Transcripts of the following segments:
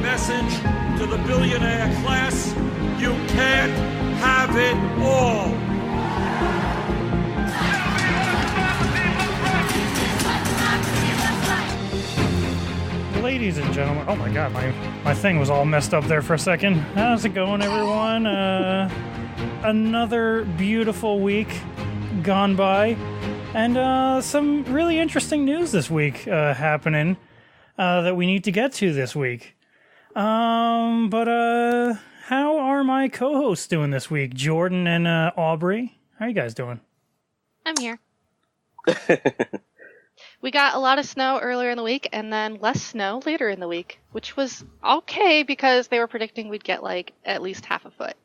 message to the billionaire class: you can't have it all. Ladies and gentlemen, oh my god, my thing was all messed up there for a second. How's it going, everyone? Another beautiful week gone by, and some really interesting news this week happening that we need to get to this week. But how are my co-hosts doing this week? Jordan and Aubrey? How are you guys doing? I'm here. We got a lot of snow earlier in the week and then less snow later in the week, which was okay because they were predicting we'd get like at least half a foot.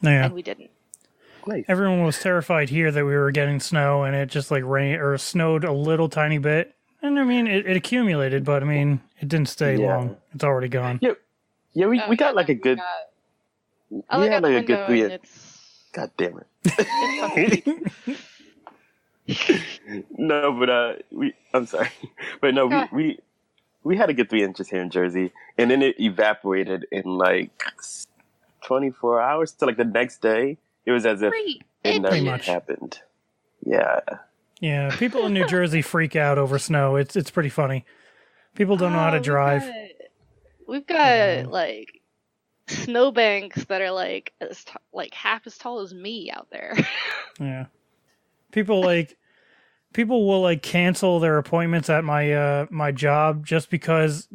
Yeah. And we didn't. Nice. Everyone was terrified here that we were getting snow, and it just like rained or snowed a little tiny bit. And I mean, it accumulated, but I mean, it didn't stay long. It's already gone. Yeah, we got like a good. We had like a good 3. God damn it. No, but I'm sorry, but no, we had a good 3 inches here in Jersey, and then it evaporated in like 24 hours. So like the next day, it was as if nothing happened. Yeah. Yeah, people in New Jersey freak out over snow. It's pretty funny. People don't know how to drive. We've got like snowbanks that are like half as tall as me out there. Yeah. People will like cancel their appointments at my job just because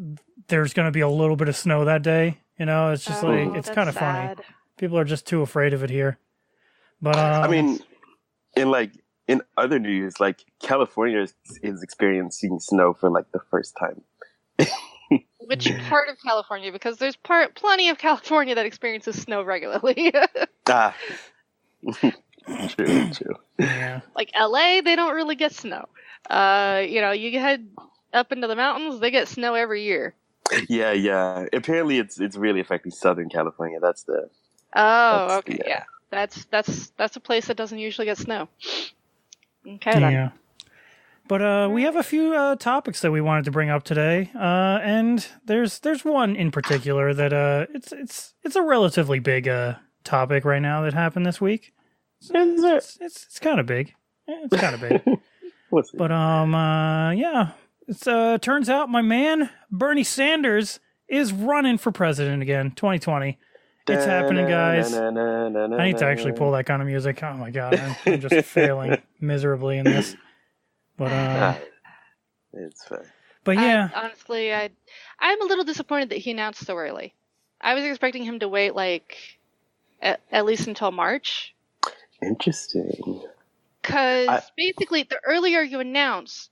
there's going to be a little bit of snow that day. You know, it's just it's kind of funny. People are just too afraid of it here. But I mean, in other news, like California is experiencing snow for like the first time. Which part of California? Because there's plenty of California that experiences snow regularly. True. Yeah. Like LA, they don't really get snow. You head up into the mountains, they get snow every year. Yeah. Apparently, it's really affecting Southern California. Okay. Yeah. That's a place that doesn't usually get snow. Okay. Yeah. Then. But we have a few topics that we wanted to bring up today, and there's one in particular that it's a relatively big topic right now that happened this week. It's kind of big. It's kind of big. But yeah. It turns out my man Bernie Sanders is running for president again, 2020. It's happening, guys. I need to actually pull that kind of music. Oh my god, I'm just failing miserably in this. But it's fine. But yeah, honestly, I'm a little disappointed that he announced so early. I was expecting him to wait like at least until March. Interesting. Because basically, the earlier you announce,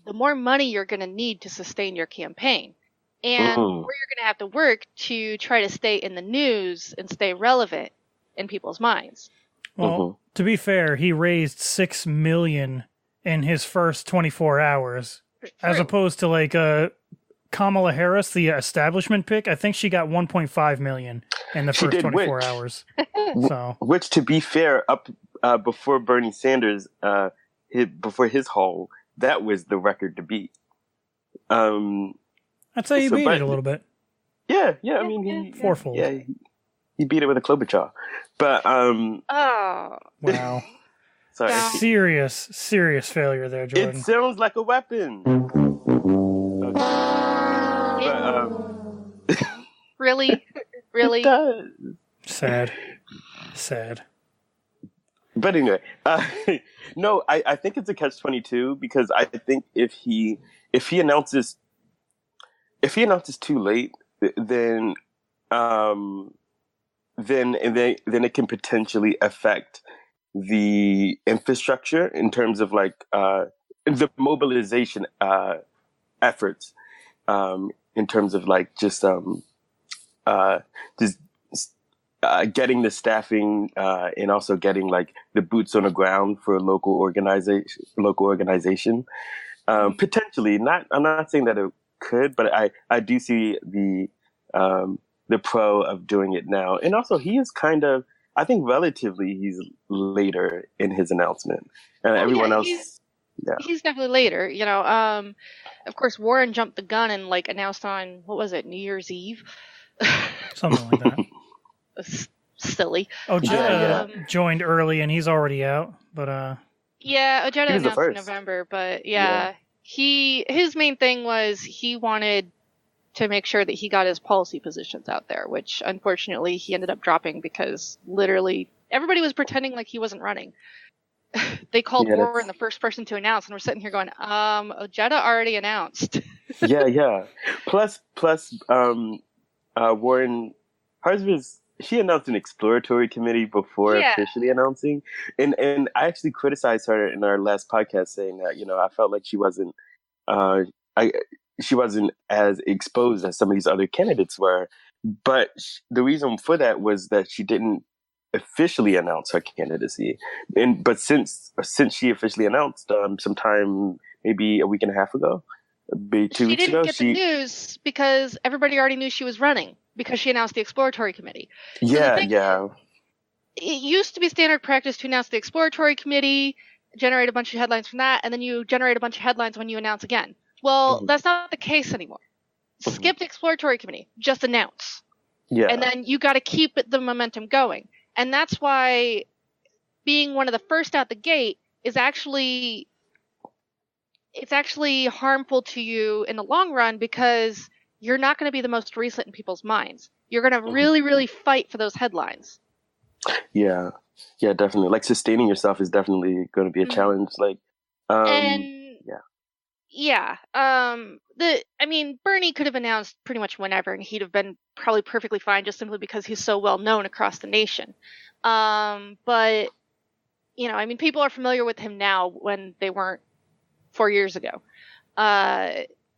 the more money you're going to need to sustain your campaign. And where you're going to have to work to try to stay in the news and stay relevant in people's minds. Well, to be fair, he raised $6 million in his first 24 hours, as opposed to like Kamala Harris, the establishment pick. I think she got 1.5 million in the first 24 hours. So, which, to be fair, up before Bernie Sanders, before his haul, that was the record to beat. I'd say he beat it a little bit. Yeah. I mean, fourfold. Yeah, he beat it with a Klobuchar. But wow. Sorry. Serious failure there, Jordan. It sounds like a weapon. Okay. Really? It does. Sad. But anyway, no, I think it's a catch-22 because I think if he announces too late, then it can potentially affect the infrastructure in terms of like the mobilization efforts, in terms of like just getting the staffing and also getting like the boots on the ground for local organization. Potentially, I'm not saying that it could, but I do see the pro of doing it now. And also, he is kind of, I think, relatively, he's later in his announcement, and everyone else. he's definitely later. Of course, Warren jumped the gun and announced on what was it, New Year's Eve, something like that. Silly. Ojeda joined early and he's already out, but yeah, Ojeda announced in November, but his main thing was he wanted to make sure that he got his policy positions out there, which unfortunately he ended up dropping because literally everybody was pretending like he wasn't running. They called Warren the first person to announce, and we're sitting here going, Ojeda already announced. Yeah. Plus, Warren, hers was, she announced an exploratory committee before officially announcing. And I actually criticized her in our last podcast saying that, I felt like she wasn't, she wasn't as exposed as some of these other candidates were. But the reason for that was that she didn't officially announce her candidacy. But since she officially announced sometime maybe a week and a half ago, maybe 2 weeks ago, she didn't get the news because everybody already knew she was running because she announced the exploratory committee. It used to be standard practice to announce the exploratory committee, generate a bunch of headlines from that, and then you generate a bunch of headlines when you announce again. Well, that's not the case anymore. Skip the exploratory committee, just announce. Yeah. And then you got to keep the momentum going. And that's why being one of the first out the gate is actually harmful to you in the long run because you're not going to be the most recent in people's minds. You're going to really, really fight for those headlines. Yeah, definitely. Like sustaining yourself is definitely going to be a challenge. Bernie could have announced pretty much whenever, and he'd have been probably perfectly fine just simply because he's so well known across the nation. But people are familiar with him now when they weren't 4 years ago.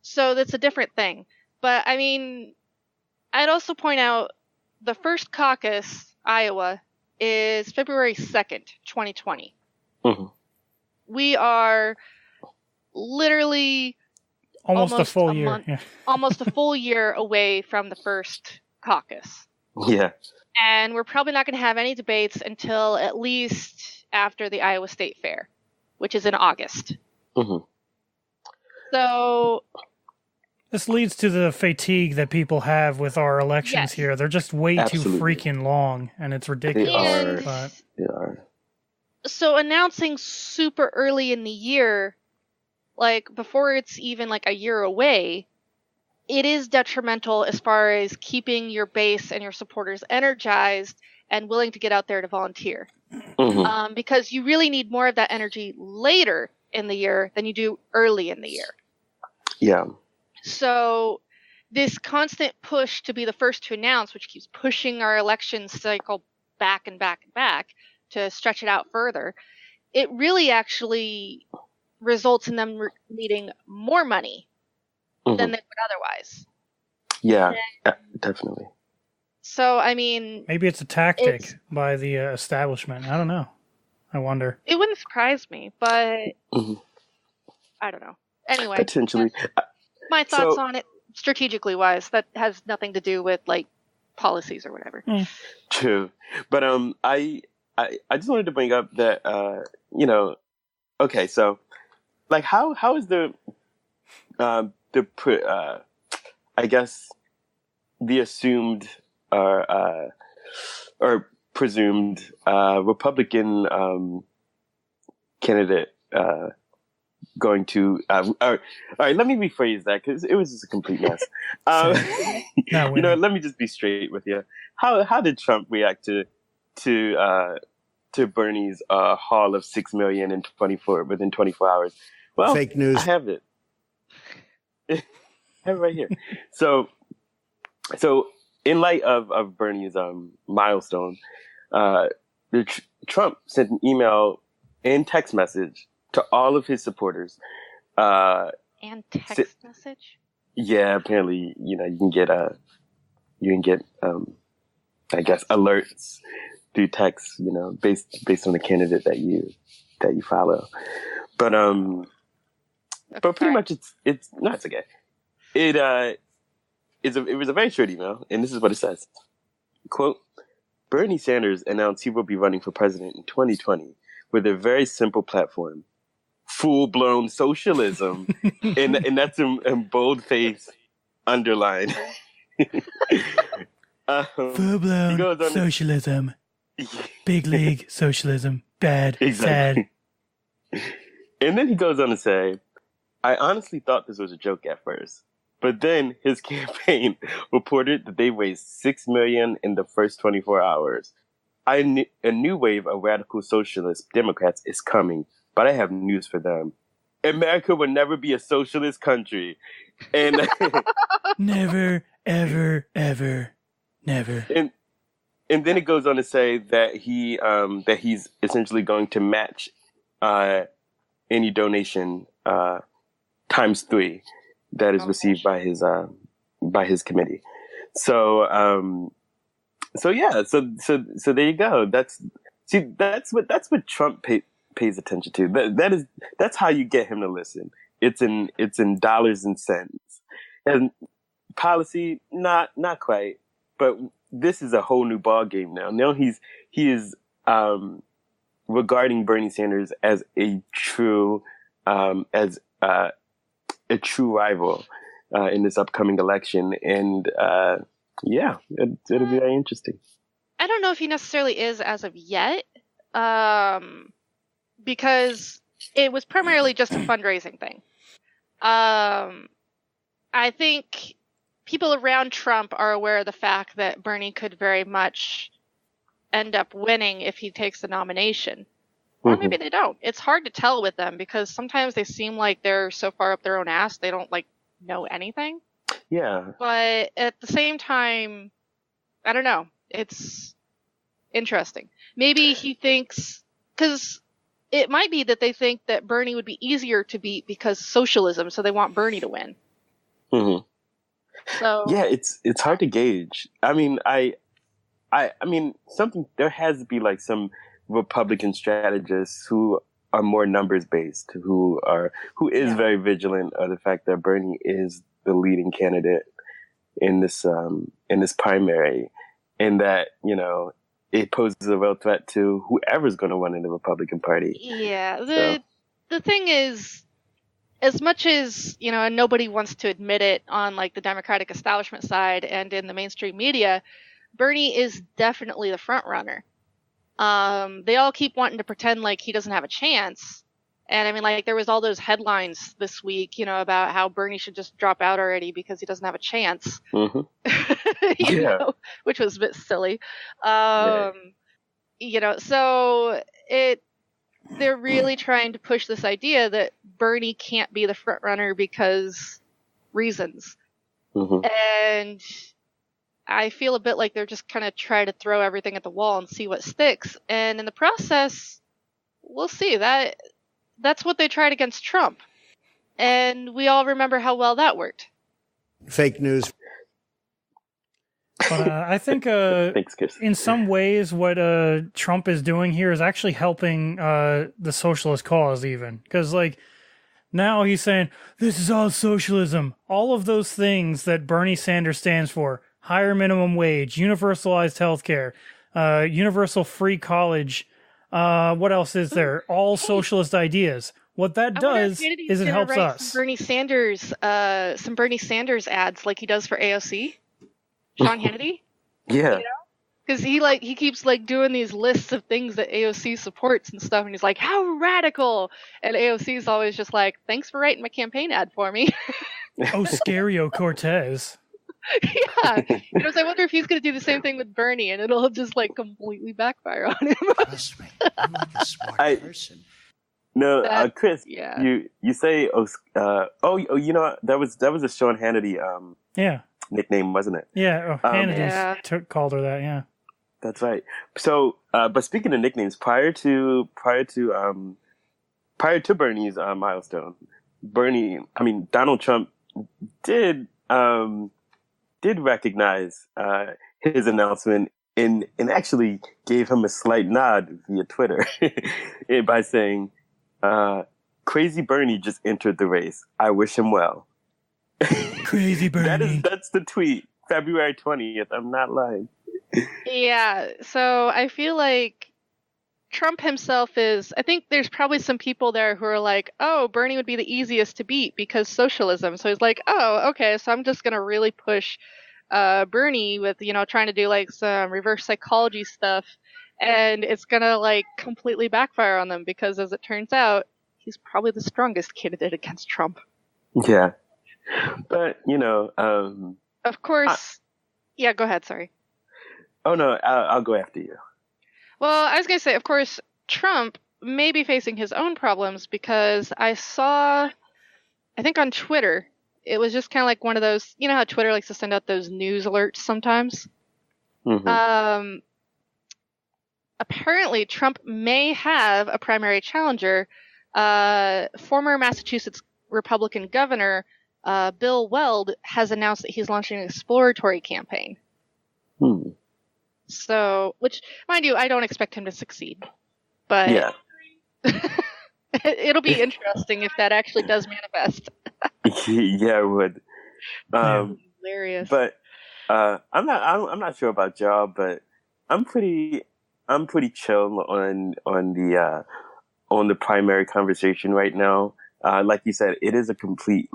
So that's a different thing. But I'd also point out the first caucus, Iowa, is February 2nd, 2020. Mm-hmm. We are literally almost a full year. Almost a full year away from the first caucus. Yeah. And we're probably not going to have any debates until at least after the Iowa State Fair, which is in August. Mm-hmm. So this leads to the fatigue that people have with our elections here. They're just way too freaking long, and it's ridiculous. They are. So announcing super early in the year, before it's even a year away, it is detrimental as far as keeping your base and your supporters energized and willing to get out there to volunteer. Mm-hmm. Because you really need more of that energy later in the year than you do early in the year. Yeah. So this constant push to be the first to announce, which keeps pushing our election cycle back and back and back to stretch it out further, it really actually results in them needing more money than they would otherwise. Yeah, definitely. So, maybe it's a tactic by the establishment. I don't know. I wonder. It wouldn't surprise me, but I don't know. Anyway. Potentially. My thoughts on it, strategically wise, that has nothing to do with policies or whatever. True. But I just wanted to bring up that, okay, so how is the assumed or presumed Republican candidate going to all right, let me rephrase that because it was just a complete mess. Let me just be straight with you. How did Trump react to Bernie's haul of 6 million within 24 hours? Well, fake news. I have it. I have it right here. So in light of Bernie's milestone, Trump sent an email and text message to all of his supporters. And text message? Yeah, apparently, you can get I guess alerts through text, based on the candidate that you follow. But pretty much it's okay. It was a very short email, and this is what it says. Quote, Bernie Sanders announced he will be running for president in 2020 with a very simple platform. full-blown socialism. and that's in boldface underlined. Full-blown socialism. Big league socialism. Bad. Exactly. Sad. And then he goes on to say, I honestly thought this was a joke at first. But then his campaign reported that they raised $6 million in the first 24 hours. A new wave of radical socialist Democrats is coming, but I have news for them. America will never be a socialist country. And never, ever, ever, never. And then it goes on to say that he's essentially going to match any donation times 3 that is received by his committee. So yeah, so there you go. That's what Trump pays attention to. That's how you get him to listen. It's in dollars and cents, and policy not quite, but this is a whole new ball game now. Now he is regarding Bernie Sanders as a true rival in this upcoming election, and it'll be very interesting. I don't know if he necessarily is as of yet, because it was primarily just a fundraising thing. I think people around Trump are aware of the fact that Bernie could very much end up winning if he takes the nomination. Or maybe they don't. It's hard to tell with them because sometimes they seem like they're so far up their own ass they don't know anything. Yeah. But at the same time, I don't know. It's interesting. Maybe he thinks, because it might be that they think that Bernie would be easier to beat because socialism, so they want Bernie to win. Mm-hmm. So yeah, it's hard to gauge. I mean, I mean, there has to be some Republican strategists who are more numbers based, who is very vigilant of the fact that Bernie is the leading candidate in this primary, and that it poses a real threat to whoever's going to run in the Republican Party. Yeah, the thing is, as much as and nobody wants to admit it on the Democratic establishment side and in the mainstream media, Bernie is definitely the front runner. They all keep wanting to pretend like he doesn't have a chance. And I mean, there was all those headlines this week, about how Bernie should just drop out already because he doesn't have a chance. Mm-hmm. Which was a bit silly. So they're really trying to push this idea that Bernie can't be the front runner because reasons. Mm-hmm. And I feel a bit like they're just kind of trying to throw everything at the wall and see what sticks. And in the process, we'll see. That's what they tried against Trump. And we all remember how well that worked. Fake news. But I think Thanks, in some ways what Trump is doing here is actually helping the socialist cause even. Because now he's saying, this is all socialism. All of those things that Bernie Sanders stands for. Higher minimum wage, universalized healthcare, universal free college. What else is there? All socialist ideas. What that does is it helps us. Some Bernie Sanders ads like he does for AOC, Sean Hannity. Yeah. Because he keeps doing these lists of things that AOC supports and stuff, and he's like, how radical! And AOC's always just like, thanks for writing my campaign ad for me. Oscario Cortez. Yeah, so I wonder if he's going to do the same thing with Bernie, and it'll just completely backfire on him. Trust me, I'm a smart person. No, Chris, yeah. You say that was a Sean Hannity nickname, wasn't it? Yeah, Hannity called her that. Yeah, that's right. So, but speaking of nicknames, prior to Bernie's milestone, Donald Trump did recognize his announcement and actually gave him a slight nod via Twitter by saying, "Crazy Bernie just entered the race. I wish him well." Crazy Bernie. That's the tweet, February 20th. I'm not lying. Yeah. So I feel like Trump himself is, I think there's probably some people there who are like, oh, Bernie would be the easiest to beat because socialism. So he's like, oh, okay, so I'm just going to really push Bernie with, trying to do like some reverse psychology stuff. And it's going to like completely backfire on them because as it turns out, he's probably the strongest candidate against Trump. Yeah. But, of course. Yeah, go ahead. Sorry. Oh, no, I'll go after you. Well, I was going to say, of course, Trump may be facing his own problems because I saw, I think on Twitter, it was just kind of like one of those, you know how Twitter likes to send out those news alerts sometimes? Mm-hmm. Apparently, Trump may have a primary challenger. Former Massachusetts Republican governor Bill Weld has announced that he's launching an exploratory campaign. So, which, mind you, I don't expect him to succeed. But yeah. It'll be interesting if that actually does manifest. Yeah, it would. Hilarious. But I'm not sure about y'all, but I'm pretty chill on the primary conversation right now. Like you said, it is a complete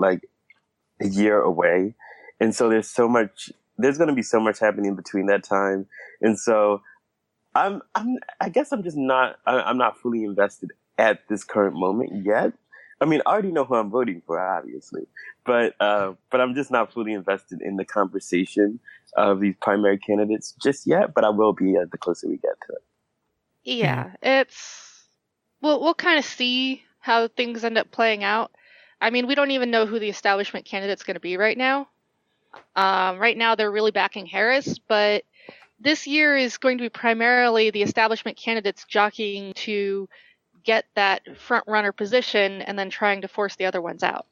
a year away, and so there's going to be so much happening between that time, and so I guess I'm just not fully invested at this current moment yet. I mean, I already know who I'm voting for, obviously, but I'm just not fully invested in the conversation of these primary candidates just yet. But I will be the closer we get to it. Yeah, we'll kind of see how things end up playing out. I mean, we don't even know who the establishment candidate's going to be right now. Right now, they're really backing Harris, but this year is going to be primarily the establishment candidates jockeying to get that front runner position and then trying to force the other ones out.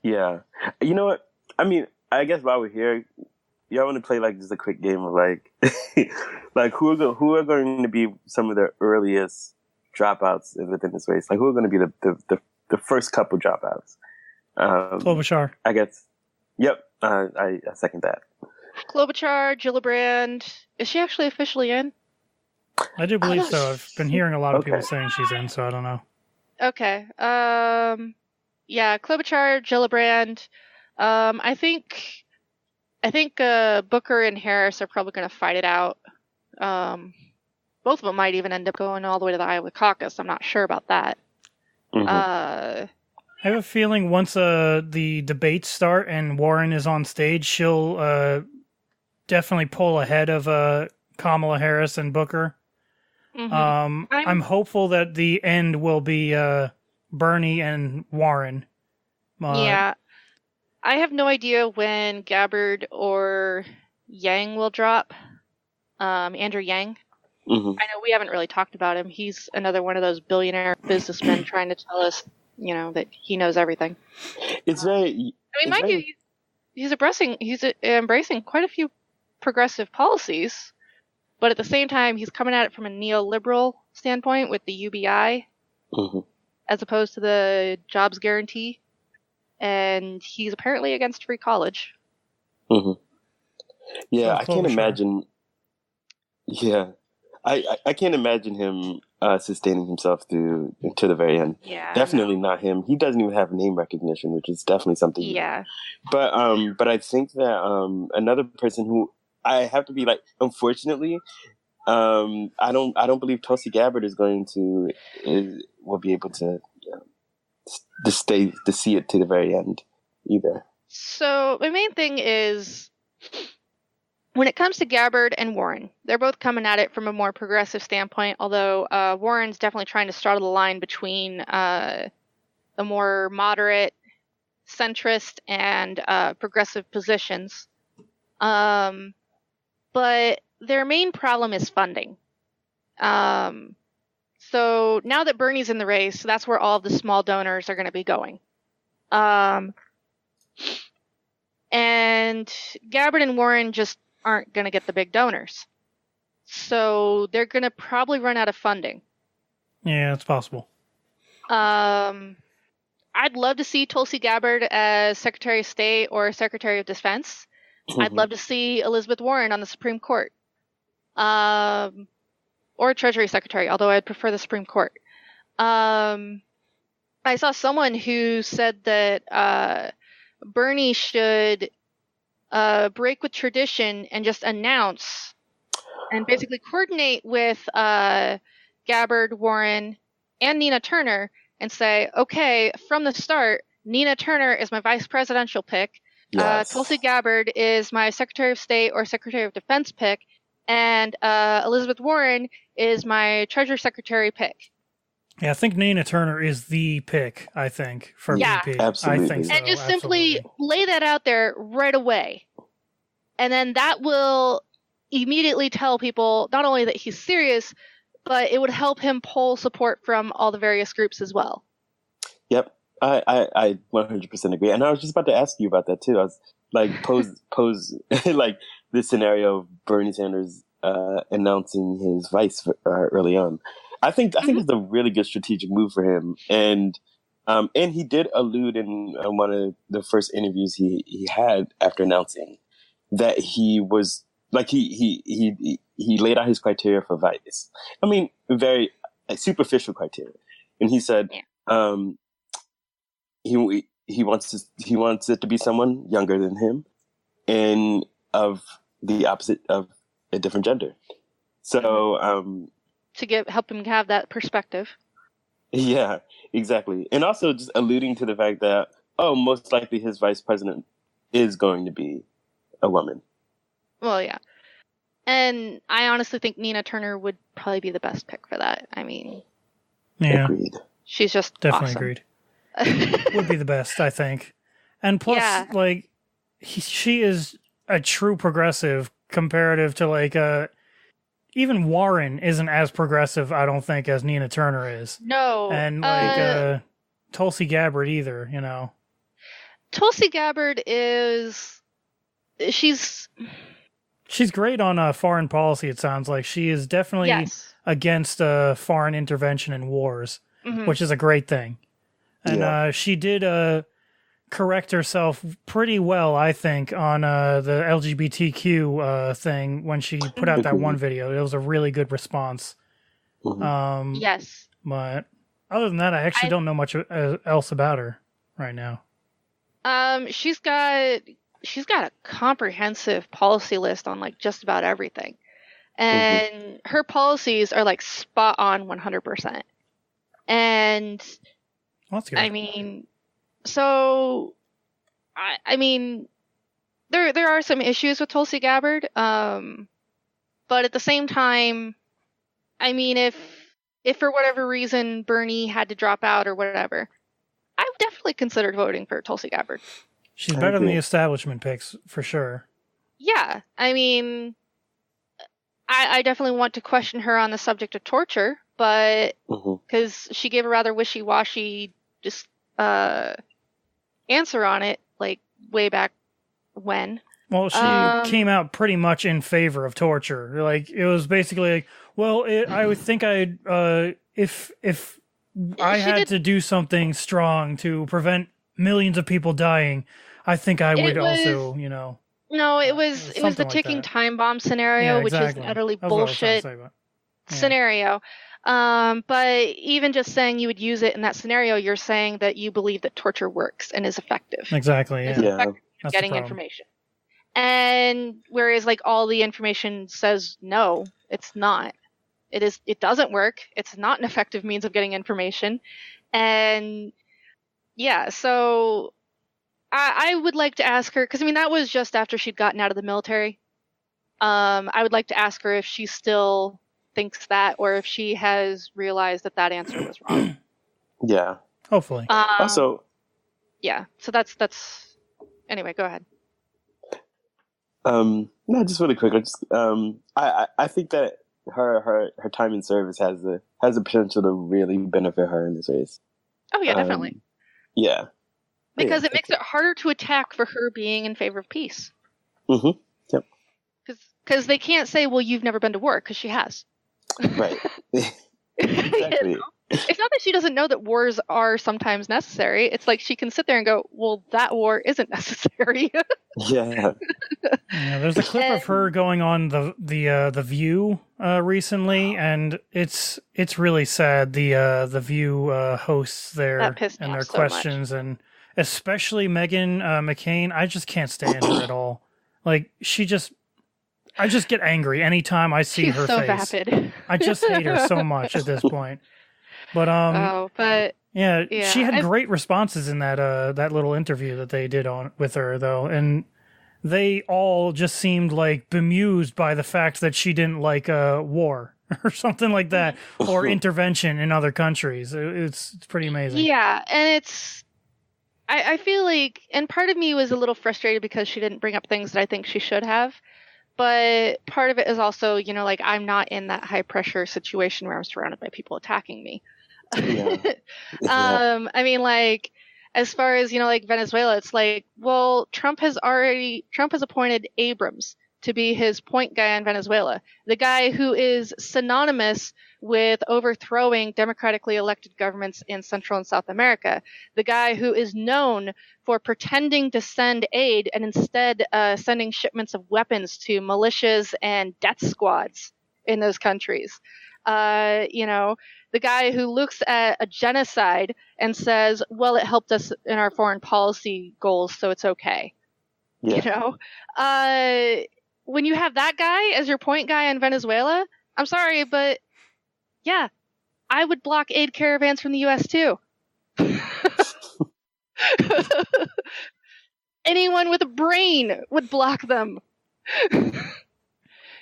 Yeah. You know what? I mean, I guess while we're here, y'all want to play just a quick game of who are going to be some of the earliest dropouts within this race? Who are going to be the first couple dropouts? Klobuchar. I guess. Yep. I second that. Klobuchar, Gillibrand. Is she actually officially in? I do believe so. I've been hearing a lot of people saying she's in, so I don't know. Okay. Yeah, Klobuchar, Gillibrand. I think Booker and Harris are probably going to fight it out. Both of them might even end up going all the way to the Iowa caucus. I'm not sure about that. Mm-hmm. I have a feeling once the debates start and Warren is on stage, she'll definitely pull ahead of Kamala Harris and Booker. Mm-hmm. I'm hopeful that the end will be Bernie and Warren. Yeah. I have no idea when Gabbard or Yang will drop. Andrew Yang. Mm-hmm. I know we haven't really talked about him. He's another one of those billionaire businessmen trying to tell us, that he knows everything. It's very. I mean, mind you, he's embracing quite a few progressive policies, but at the same time, he's coming at it from a neoliberal standpoint with the UBI, mm-hmm. as opposed to the jobs guarantee. And he's apparently against free college. Mm-hmm. Yeah, I can't imagine. Yeah, I can't imagine him sustaining himself to the very end. Yeah, definitely not him. He doesn't even have name recognition, which is definitely something. Yeah, but I think that another person who I have to be unfortunately, I don't believe Tulsi Gabbard will be able to see it to the very end either. So my main thing is, when it comes to Gabbard and Warren, they're both coming at it from a more progressive standpoint, although Warren's definitely trying to straddle the line between the more moderate, centrist, and progressive positions. But their main problem is funding. So now that Bernie's in the race, that's where all of the small donors are going to be going. And Gabbard and Warren just aren't going to get the big donors. So they're going to probably run out of funding. Yeah, it's possible. I'd love to see Tulsi Gabbard as Secretary of State or Secretary of Defense. Mm-hmm. I'd love to see Elizabeth Warren on the Supreme Court. or Treasury Secretary, although I'd prefer the Supreme Court. I saw someone who said that Bernie should break with tradition and just announce and basically coordinate with Gabbard, Warren, and Nina Turner and say, okay, from the start, Nina Turner is my vice presidential pick. Yes. Tulsi Gabbard is my Secretary of State or Secretary of Defense pick. And Elizabeth Warren is my Treasury Secretary pick. Yeah, I think Nina Turner is the pick, I think, for VP. Absolutely. I think so, and just simply lay that out there right away. And then that will immediately tell people not only that he's serious, but it would help him pull support from all the various groups as well. Yep. I 100% agree. And I was just about to ask you about that too. I was like, pose like this scenario of Bernie Sanders announcing his vice early on. I think it's a really good strategic move for him. And he did allude in one of the first interviews he had after announcing that he was like he laid out his criteria for vice. I mean, very superficial criteria. And he said he wants it to be someone younger than him and of the opposite of a different gender. So to help him have that perspective. Yeah, exactly. And also just alluding to the fact that most likely his vice president is going to be a woman. Well, yeah. And I honestly think Nina Turner would probably be the best pick for that. I mean, yeah, agreed. She's just definitely awesome. Agreed. Would be the best, I think. And plus, like, she is a true progressive comparative to like even Warren isn't as progressive, I don't think, as Nina Turner is. No. And like Tulsi Gabbard either, you know. Tulsi Gabbard she's great on foreign policy, it sounds like. She is definitely against foreign intervention in wars, which is a great thing. And she did correct herself pretty well, I think, on the LGBTQ thing when she put out that one video. It was a really good response. Yes. But other than that, I actually don't know much else about her right now. She's got a comprehensive policy list on like just about everything. And her policies are like spot on 100%. And well, that's good. I mean, so I mean, there are some issues with Tulsi Gabbard, but at the same time, I mean, if for whatever reason Bernie had to drop out or whatever, I would definitely consider voting for Tulsi Gabbard. She's better than the establishment picks for sure. Yeah, I mean, I definitely want to question her on the subject of torture, but because she gave a rather wishy-washy just answer on it, like way back when. Well, she came out pretty much in favor of torture. Like it was basically like, well, I would think I'd if I had to do something strong to prevent millions of people dying, I think I would also, you know. No, it was the ticking time bomb scenario, which is an utterly bullshit scenario. But even just saying you would use it in that scenario, you're saying that you believe that torture works and is effective. Exactly. It's effective at getting information. And whereas like all the information says no, it's not. It doesn't work. It's not an effective means of getting information. And yeah, so I would like to ask her, because I mean that was just after she'd gotten out of the military. I would like to ask her if she still thinks that, or if she has realized that answer was wrong. Yeah, hopefully. Also, yeah. So that's. Anyway, go ahead. No, just really quick. I think that her time in service has the potential to really benefit her in this race. Oh yeah, definitely. Yeah. Because it makes it harder to attack for her being in favor of peace. Yep. Because they can't say, well, you've never been to war, because she has. Right. Exactly. You know? It's not that she doesn't know that wars are sometimes necessary. It's like she can sit there and go, well, that war isn't necessary. Yeah. Yeah, there's a clip of her going on the View recently, and it's really sad. The View hosts there and their questions, and especially Meghan McCain. I just can't stand her at all. Like I just get angry anytime I see her so face. Vapid. I just hate her so much at this point. But yeah, she had great responses in that little interview that they did with her though, and they all just seemed like bemused by the fact that she didn't like war or something like that, or intervention in other countries. It's pretty amazing. Yeah, and I feel like, and part of me was a little frustrated because she didn't bring up things that I think she should have. But part of it is also, like I'm not in that high pressure situation where I'm surrounded by people attacking me. Yeah. I mean, like, as far as, like Venezuela, it's like, well, Trump has appointed Abrams to be his point guy in Venezuela, the guy who is synonymous with overthrowing democratically elected governments in Central and South America, the guy who is known for pretending to send aid and instead sending shipments of weapons to militias and death squads in those countries. The guy who looks at a genocide and says, well, it helped us in our foreign policy goals, so it's okay. Yeah. When you have that guy as your point guy in Venezuela, I'm sorry, but yeah, I would block aid caravans from the U.S. too. Anyone with a brain would block them.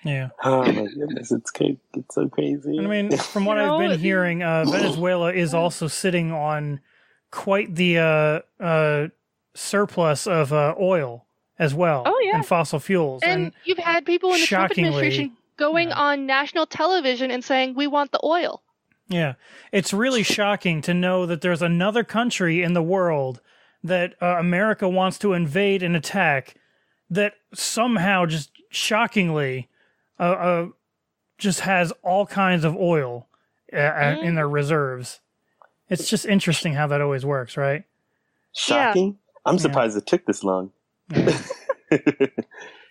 Yeah. Oh my goodness, it's so crazy. I mean, from what I've been hearing, Venezuela is also sitting on quite the surplus of oil as well. Oh, yeah. And fossil fuels. And you've had people in the Trump administration going on national television and saying, we want the oil. Yeah. It's really shocking to know that there's another country in the world that America wants to invade and attack that somehow just shockingly just has all kinds of oil in their reserves. It's just interesting how that always works, right? Shocking? Yeah. I'm surprised it took this long. Yeah.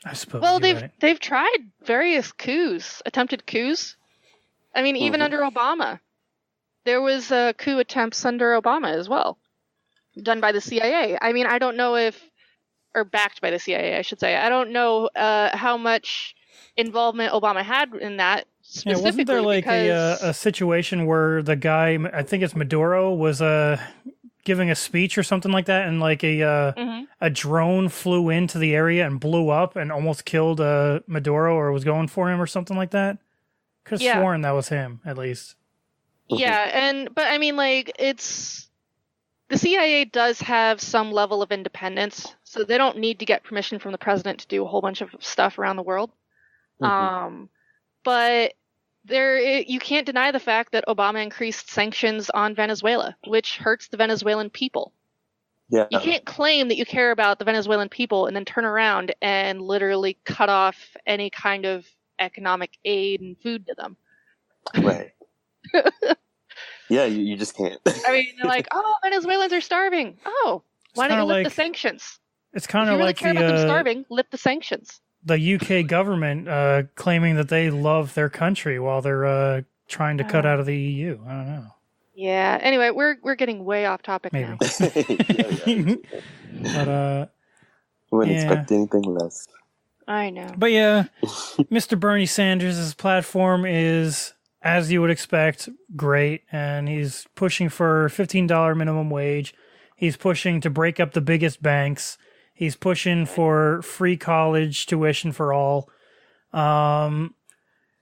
I suppose. Well, they've tried various attempted coups. I mean, even under Obama, there was coup attempts under Obama as well, done by the CIA. I mean, I don't know or backed by the CIA, I should say. I don't know how much involvement Obama had in that specifically. Yeah, wasn't there like a situation where the guy, I think it's Maduro, was giving a speech or something like that, and like a drone flew into the area and blew up and almost killed Maduro, or was going for him or something like that? Could have sworn that was him, at least. Yeah, but I mean, like, the CIA does have some level of independence, so they don't need to get permission from the president to do a whole bunch of stuff around the world. But you can't deny the fact that Obama increased sanctions on Venezuela, which hurts the Venezuelan people. Yeah. You can't claim that you care about the Venezuelan people and then turn around and literally cut off any kind of economic aid and food to them. Right. Yeah, you just can't. I mean, they're like, oh, Venezuelans are starving. Oh, why don't you lift the sanctions? It's kind of like care about them starving, lift the sanctions. The UK government claiming that they love their country while they're trying to cut out of the EU. I don't know. Yeah. Anyway, we're getting way off topic now. But wouldn't expect anything less. I know. But yeah, Mr. Bernie Sanders' platform is, as you would expect, great, and he's pushing for $15 minimum wage. He's pushing to break up the biggest banks. He's pushing for free college tuition for all,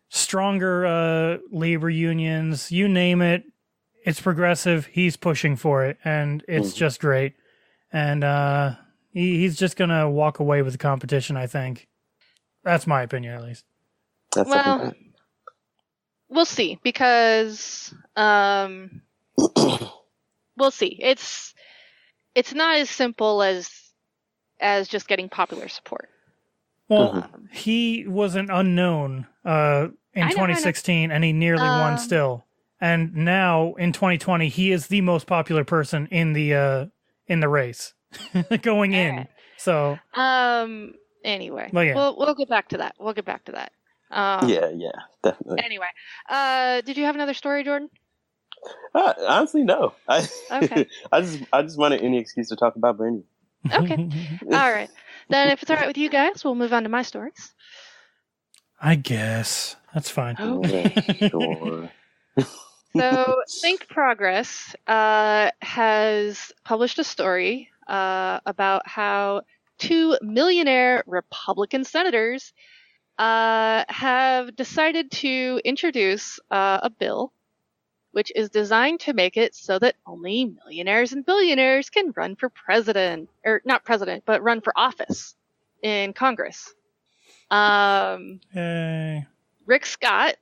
stronger labor unions, you name it. It's progressive. He's pushing for it, and it's just great. And he's just going to walk away with the competition, I think. That's my opinion, at least. Well, we'll see, because we'll see. It's not as simple as just getting popular support. Well, he was an unknown in 2016, and he nearly won still. And now in 2020, he is the most popular person in the race going in. Right. So anyway, well, yeah. we'll get back to that. Yeah, definitely. Anyway, did you have another story, Jordan? Honestly, no. Okay. I just wanted any excuse to talk about Bernie. Okay. All right. Then if it's all right with you guys, we'll move on to my stories. I guess that's fine. Okay. Sure. So Think Progress has published a story about how 2 millionaire Republican senators have decided to introduce a bill which is designed to make it so that only millionaires and billionaires can run for president, or not president, but run for office in Congress. Yay. Rick Scott,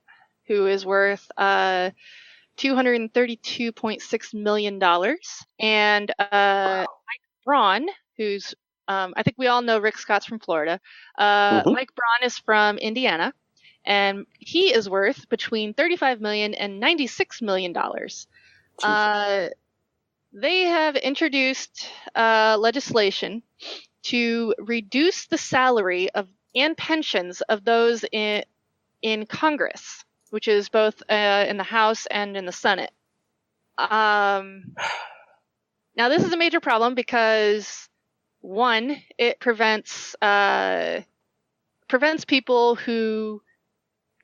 who is worth $232.6 million, and Mike Braun, who's I think we all know Rick Scott's from Florida. Mike Braun is from Indiana, and he is worth between $35 million and $96 million. They have introduced legislation to reduce the salary of and pensions of those in Congress, which is both in the House and in the Senate. Now, this is a major problem because, one, it prevents people who,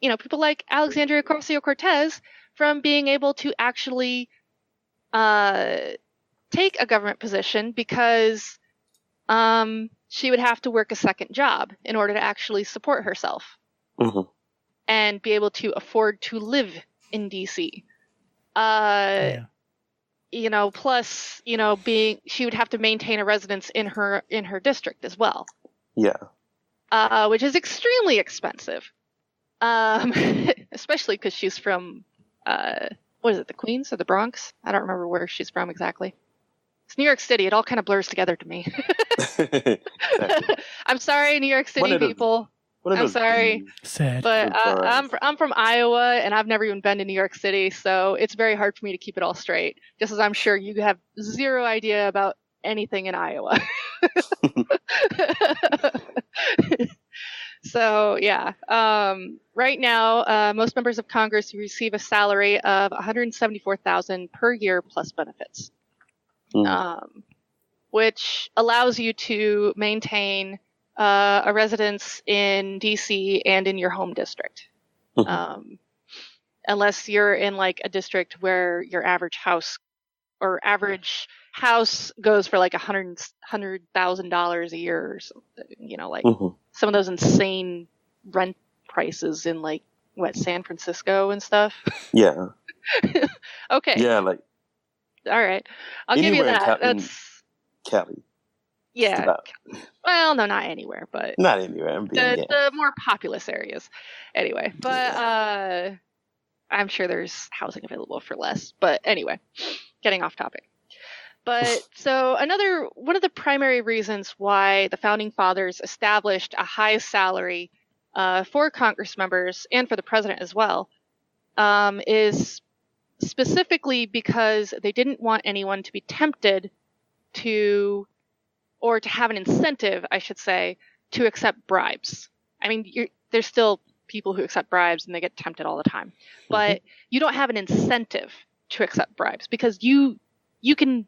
people like Alexandria Ocasio-Cortez from being able to actually take a government position because she would have to work a second job in order to actually support herself and be able to afford to live in D.C. Plus, she would have to maintain a residence in her district as well. Yeah. Which is extremely expensive. Especially because she's from, what is it, the Queens or the Bronx? I don't remember where she's from exactly. It's New York City. It all kind of blurs together to me. Exactly. I'm sorry, New York City people. I'm sorry. Sad. But I'm from Iowa, and I've never even been to New York City, so it's very hard for me to keep it all straight. Just as I'm sure you have zero idea about anything in Iowa. So, yeah. Right now, most members of Congress receive a salary of $174,000 per year plus benefits, which allows you to maintain a residence in D.C. and in your home district. Unless you're in like a district where your average house goes for like $100,000 a year or something, some of those insane rent prices in like San Francisco and stuff. Yeah. Okay. Yeah, like. All right, I'll give you that. That's Cali. Yeah. Well, no, not anywhere, but not anywhere. The more populous areas, anyway. But I'm sure there's housing available for less. But anyway, getting off topic. But so one of the primary reasons why the founding fathers established a high salary for Congress members and for the president as well is specifically because they didn't want anyone to be tempted to have an incentive, I should say, to accept bribes. I mean, there's still people who accept bribes and they get tempted all the time, but you don't have an incentive to accept bribes because you can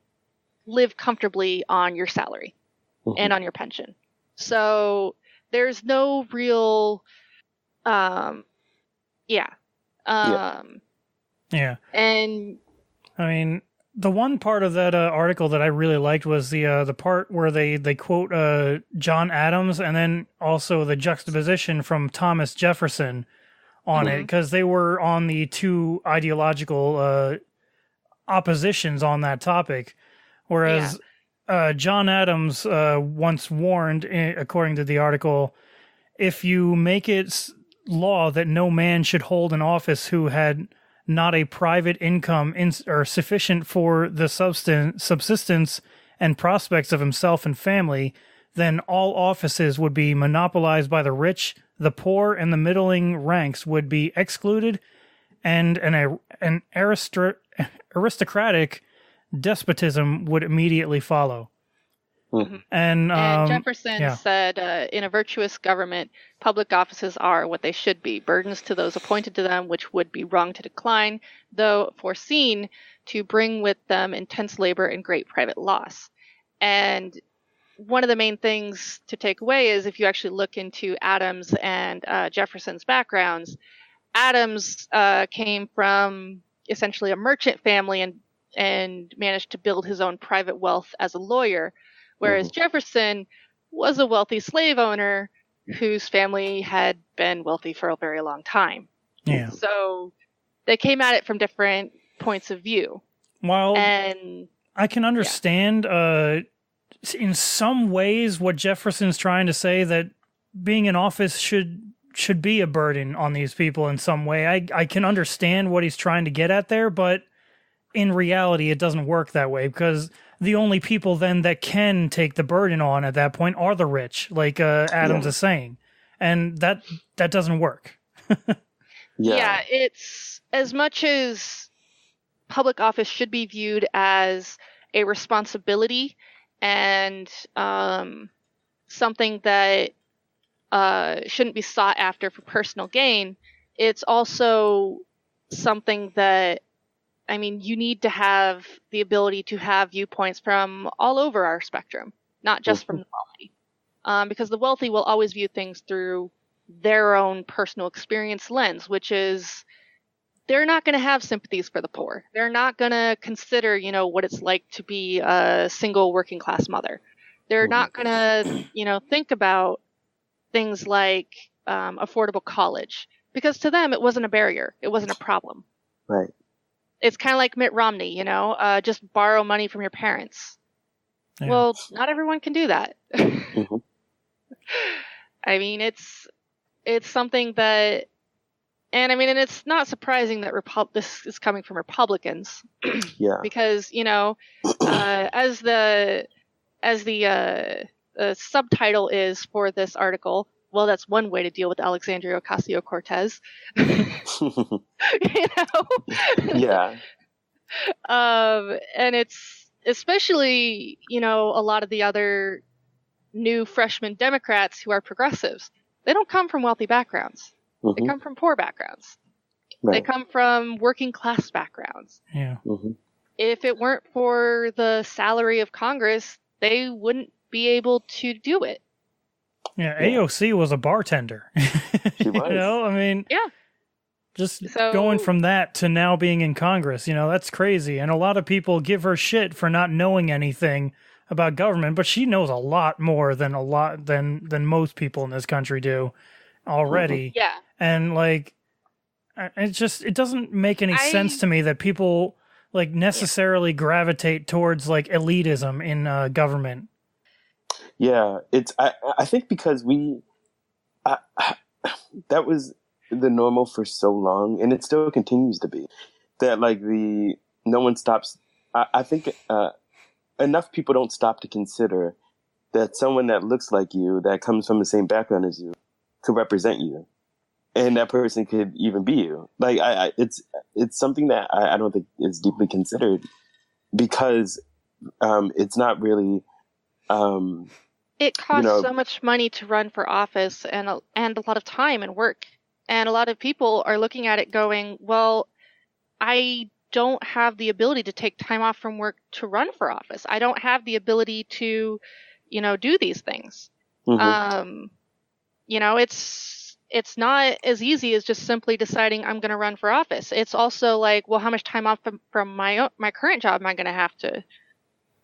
live comfortably on your salary and on your pension. So there's no real, And I mean, the one part of that article that I really liked was the part where they quote John Adams and then also the juxtaposition from Thomas Jefferson on it, because they were on the two ideological oppositions on that topic. Whereas John Adams once warned, according to the article, if you make it law that no man should hold an office who had not a private income or sufficient for the subsistence and prospects of himself and family, then all offices would be monopolized by the rich, the poor and the middling ranks would be excluded, and an aristocratic despotism would immediately follow. Mm-hmm. And Jefferson said, in a virtuous government, public offices are what they should be, burdens to those appointed to them, which would be wrong to decline, though foreseen to bring with them intense labor and great private loss. And one of the main things to take away is if you actually look into Adams and Jefferson's backgrounds, Adams came from essentially a merchant family and managed to build his own private wealth as a lawyer, whereas Jefferson was a wealthy slave owner whose family had been wealthy for a very long time. Yeah. So they came at it from different points of view. While I can understand in some ways what Jefferson's trying to say, that being in office should be a burden on these people in some way. I can understand what he's trying to get at there, but in reality, it doesn't work that way, because the only people then that can take the burden on at that point are the rich, like Adams is saying. And that doesn't work. Yeah, it's as much as public office should be viewed as a responsibility and something that shouldn't be sought after for personal gain. It's also something that, I mean, you need to have the ability to have viewpoints from all over our spectrum, not just from the wealthy. Because the wealthy will always view things through their own personal experience lens, which is they're not going to have sympathies for the poor. They're not going to consider, what it's like to be a single working class mother. They're not going to, think about things like affordable college, because to them it wasn't a barrier. It wasn't a problem. Right. It's kind of like Mitt Romney, just borrow money from your parents. Yeah. Well, not everyone can do that. I mean, it's something that, and it's not surprising that this is coming from Republicans. Yeah. Because, as the subtitle is for this article, well, that's one way to deal with Alexandria Ocasio-Cortez. Yeah. And it's especially, a lot of the other new freshman Democrats who are progressives. They don't come from wealthy backgrounds. They come from poor backgrounds. Right. They come from working class backgrounds. Yeah. If it weren't for the salary of Congress, they wouldn't be able to do it. Yeah, AOC was a bartender. She was. Yeah. Just going from that to now being in Congress, that's crazy. And a lot of people give her shit for not knowing anything about government, but she knows a lot more than than most people in this country do already. Yeah. And it doesn't make any sense to me that people necessarily gravitate towards elitism in government. Yeah, I think because that was the normal for so long, and it still continues to be, that no one stops. I think enough people don't stop to consider that someone that looks like you, that comes from the same background as you, could represent you, and that person could even be you. It's something that I don't think is deeply considered, because it's not really. It costs so much money to run for office, and a lot of time and work. And a lot of people are looking at it going, well, I don't have the ability to take time off from work to run for office. I don't have the ability to, do these things. It's not as easy as just simply deciding I'm going to run for office. It's also well, how much time off from my current job am I going to have to,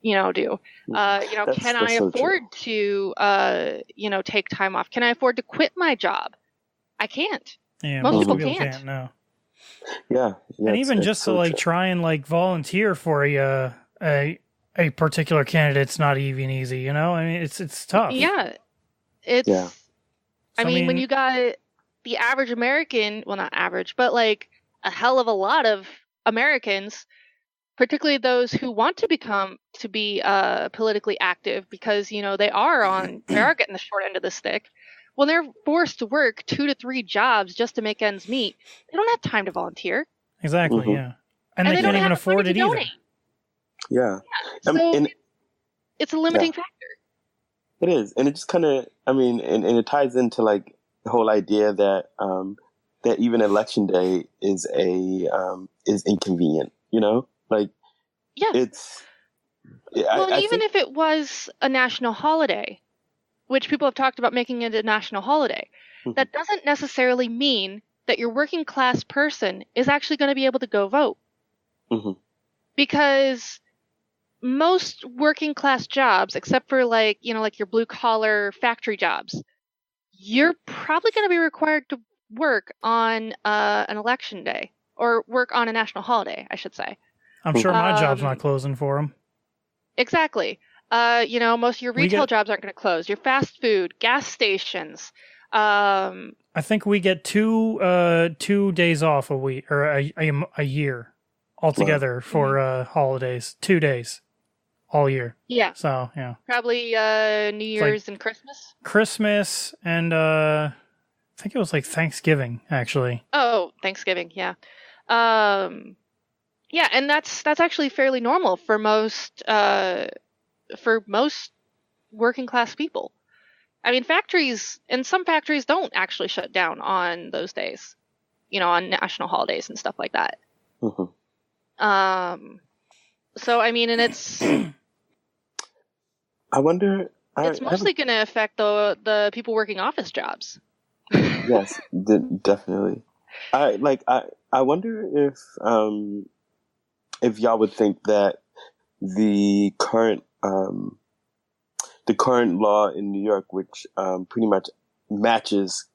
do? Can I afford to, take time off? Can I afford to quit my job? I can't. Yeah, most people can't. No. Yeah. And even just to try and volunteer for a particular candidate, it's not even easy. It's tough. Yeah, when you got the average American, well, not average, but a hell of a lot of Americans, particularly those who want to be politically active, because they are getting the short end of the stick. when they're forced to work 2 to 3 jobs just to make ends meet, they don't have time to volunteer. Exactly, yeah. And they they can't don't even have afford money it to either. donate. Yeah. So it's a limiting factor. It is. And it just kind of, I mean, and it ties into like the whole idea that, that even election day is is inconvenient, you know? Like, Yes. it's, Well, I even think, if it was a national holiday, which people have talked about making it a national holiday, that doesn't necessarily mean that your working class person is actually going to be able to go vote. Because most working class jobs, except for like your blue collar factory jobs, you're probably going to be required to work on an election day or work on a national holiday, I should say. I'm sure my job's not closing for them. Exactly. Most of your retail jobs aren't going to close. Your fast food, gas stations. I think we get 2 days off a week or a year altogether for holidays. 2 days all year. Yeah. So yeah. Probably New Year's and Christmas. Christmas and I think it was like Thanksgiving actually. Oh, Thanksgiving, yeah. Yeah, and that's actually fairly normal for most working class people. I mean, some factories don't actually shut down on those days, on national holidays and stuff like that. So I mean, and it's I wonder. It's mostly going to affect the people working office jobs. Yes, definitely. I wonder if y'all would think that the current law in New York, which pretty much matches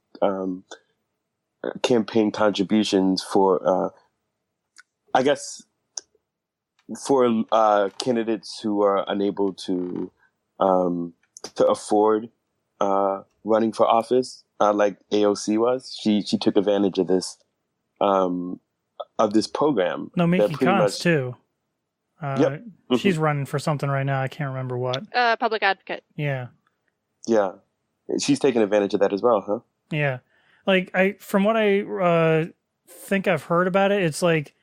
campaign contributions for, I guess, for candidates who are unable to afford running for office, like AOC was. She took advantage of this program. No, Mickey Kantz too. She's running for something right now. I can't remember what. Public advocate. Yeah. Yeah. She's taking advantage of that as well, huh? Yeah. Like from what I think I've heard about it, it's like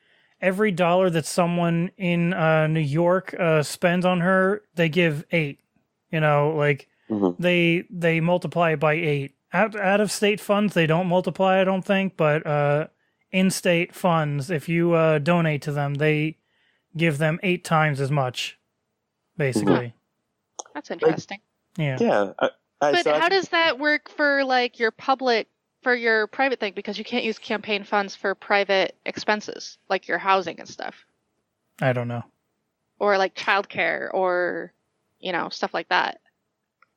every dollar that someone in New York spends on her, they give 8. They multiply it by 8. Out of state funds, they don't multiply, I don't think, but in-state funds, if you donate to them, they give them 8 times as much, basically. That's interesting. Yeah. Yeah. But how does that work for like your private thing? Because you can't use campaign funds for private expenses, like your housing and stuff. I don't know. Or like childcare or, stuff like that.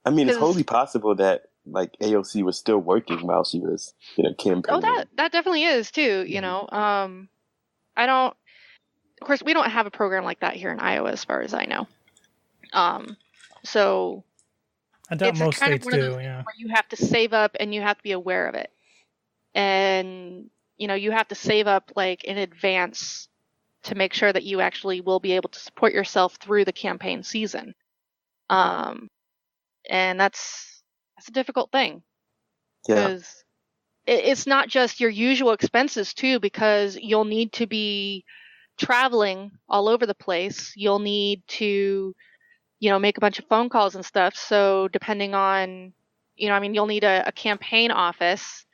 I mean, it's wholly possible that like AOC was still working while she was, campaigning. Oh, that definitely is too. Of course, we don't have a program like that here in Iowa, as far as I know. So I doubt most states do. Yeah, where you have to save up and you have to be aware of it, and you have to save up like in advance to make sure that you actually will be able to support yourself through the campaign season. And that's a difficult thing. Because it's not just your usual expenses too, because you'll need to be traveling all over the place. You'll need to, make a bunch of phone calls and stuff. So depending on, you'll need a campaign office.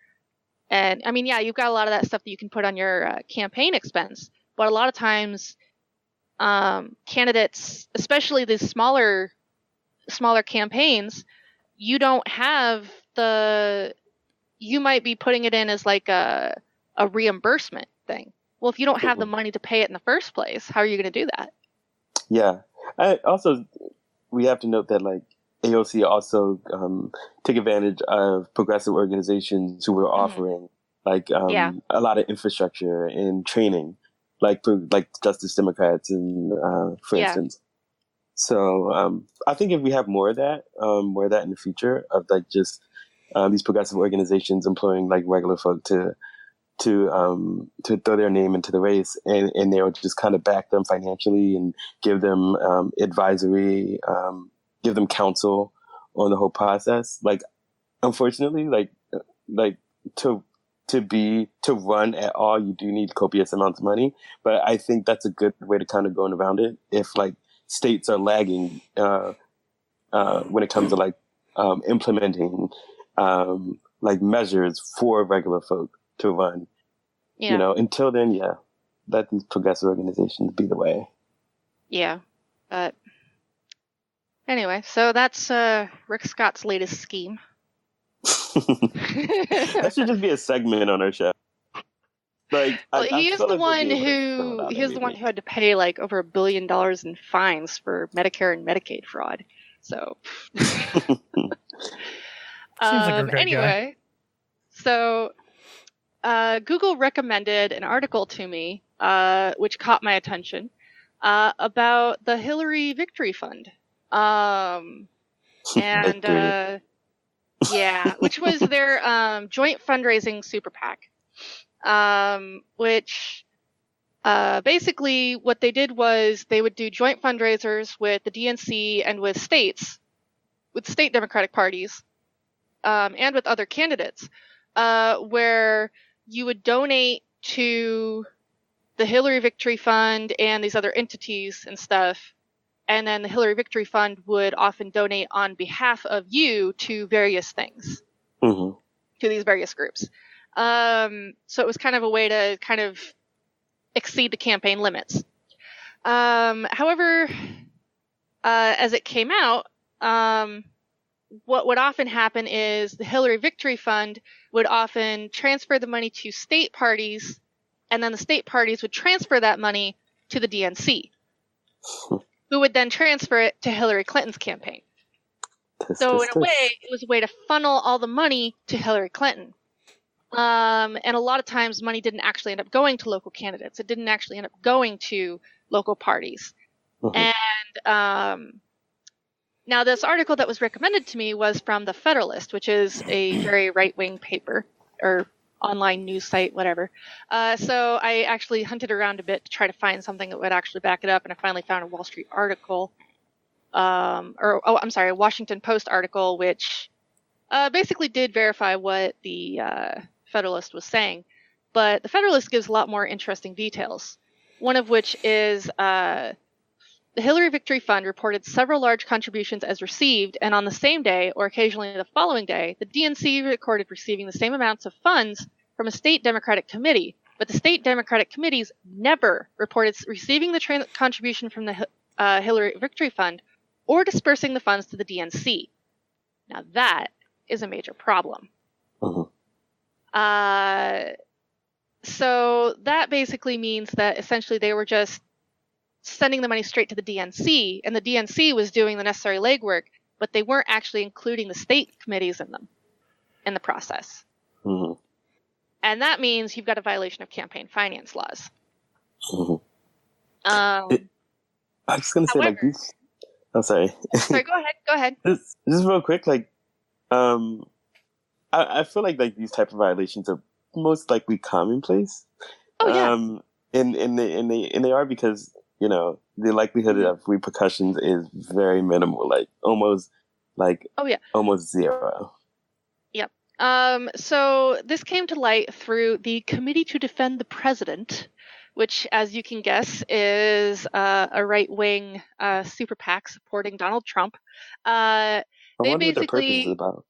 And you've got a lot of that stuff that you can put on your campaign expense. But a lot of times, candidates, especially these smaller campaigns, you don't have you might be putting it in as like a reimbursement thing. Well, if you don't have the money to pay it in the first place, how are you going to do that? Yeah. We have to note that like AOC also took advantage of progressive organizations who were offering a lot of infrastructure and training, like Justice Democrats and for instance. So I think if we have more of that in the future of like just these progressive organizations employing like regular folk to throw their name into the race, and they'll just kind of back them financially and give them advisory, give them counsel on the whole process. Like, unfortunately, like to run at all, you do need copious amounts of money. But I think that's a good way to kind of go around it. If like states are lagging when it comes to like implementing like measures for regular folk to run, Yeah. you know, until then, yeah, let these progressive organizations be the way. Yeah. But anyway, so that's Rick Scott's latest scheme. That should just be a segment on our show. Like, well, he is the one who had to pay like over $1 billion in fines for Medicare and Medicaid fraud. So Seems like a great anyway, guy. So Google recommended an article to me, which caught my attention, about the Hillary Victory Fund. Yeah, which was their joint fundraising super PAC. Which basically what they did was they would do joint fundraisers with the DNC and with state Democratic parties, and with other candidates, where you would donate to the Hillary Victory Fund and these other entities and stuff, and then the Hillary Victory Fund would often donate on behalf of you to various things, to these various groups. So it was kind of a way to kind of exceed the campaign limits. However, as it came out, what would often happen is the Hillary Victory Fund would often transfer the money to state parties, and then the state parties would transfer that money to the DNC, who would then transfer it to Hillary Clinton's campaign. So in a way, it was a way to funnel all the money to Hillary Clinton. And a lot of times money didn't actually end up going to local candidates. It didn't actually end up going to local parties. And now this article that was recommended to me was from The Federalist, which is a very right-wing paper or online news site, whatever. So I actually hunted around a bit to try to find something that would actually back it up, and I finally found a Wall Street article, a Washington Post article, which basically did verify what the Federalist was saying. But the Federalist gives a lot more interesting details, one of which is the Hillary Victory Fund reported several large contributions as received, and on the same day, or occasionally the following day, the DNC recorded receiving the same amounts of funds from a state Democratic committee, but the state Democratic committees never reported receiving the contribution from the Hillary Victory Fund or dispersing the funds to the DNC. Now that is a major problem. So that basically means that essentially they were just sending the money straight to the DNC, and the DNC was doing the necessary legwork, but they weren't actually including the state committees in the process. And that means you've got a violation of campaign finance laws. I was going to say, like, these... I'm sorry. Sorry, go ahead. Just real quick, like, I feel like these type of violations are most likely commonplace. Oh yeah. And they are because, you know, the likelihood of repercussions is very minimal, like almost zero. Yep. So this came to light through the Committee to Defend the President, which, as you can guess, is a right-wing super PAC supporting Donald Trump. I wonder what their purpose is about.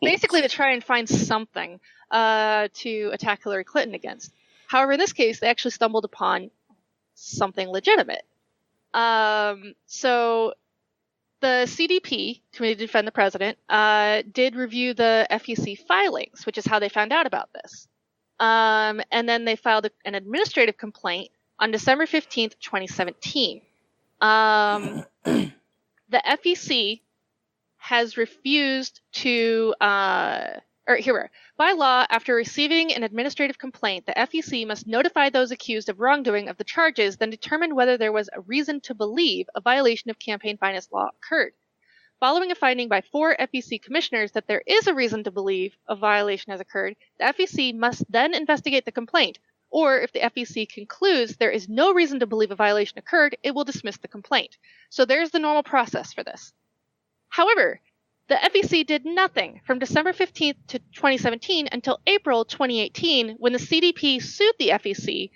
Basically to try and find something to attack Hillary Clinton against. However, in this case, they actually stumbled upon something legitimate. So the CDP, Committee to Defend the President, did review the FEC filings, which is how they found out about this. And then they filed an administrative complaint on December 15th, 2017. The FEC has refused to, by law, after receiving an administrative complaint, the FEC must notify those accused of wrongdoing of the charges, then determine whether there was a reason to believe a violation of campaign finance law occurred. Following a finding by 4 FEC commissioners that there is a reason to believe a violation has occurred, the FEC must then investigate the complaint, or if the FEC concludes there is no reason to believe a violation occurred, it will dismiss the complaint. So there's the normal process for this. However, The FEC did nothing from December 15th to 2017 until April 2018 when the CDP sued the FEC,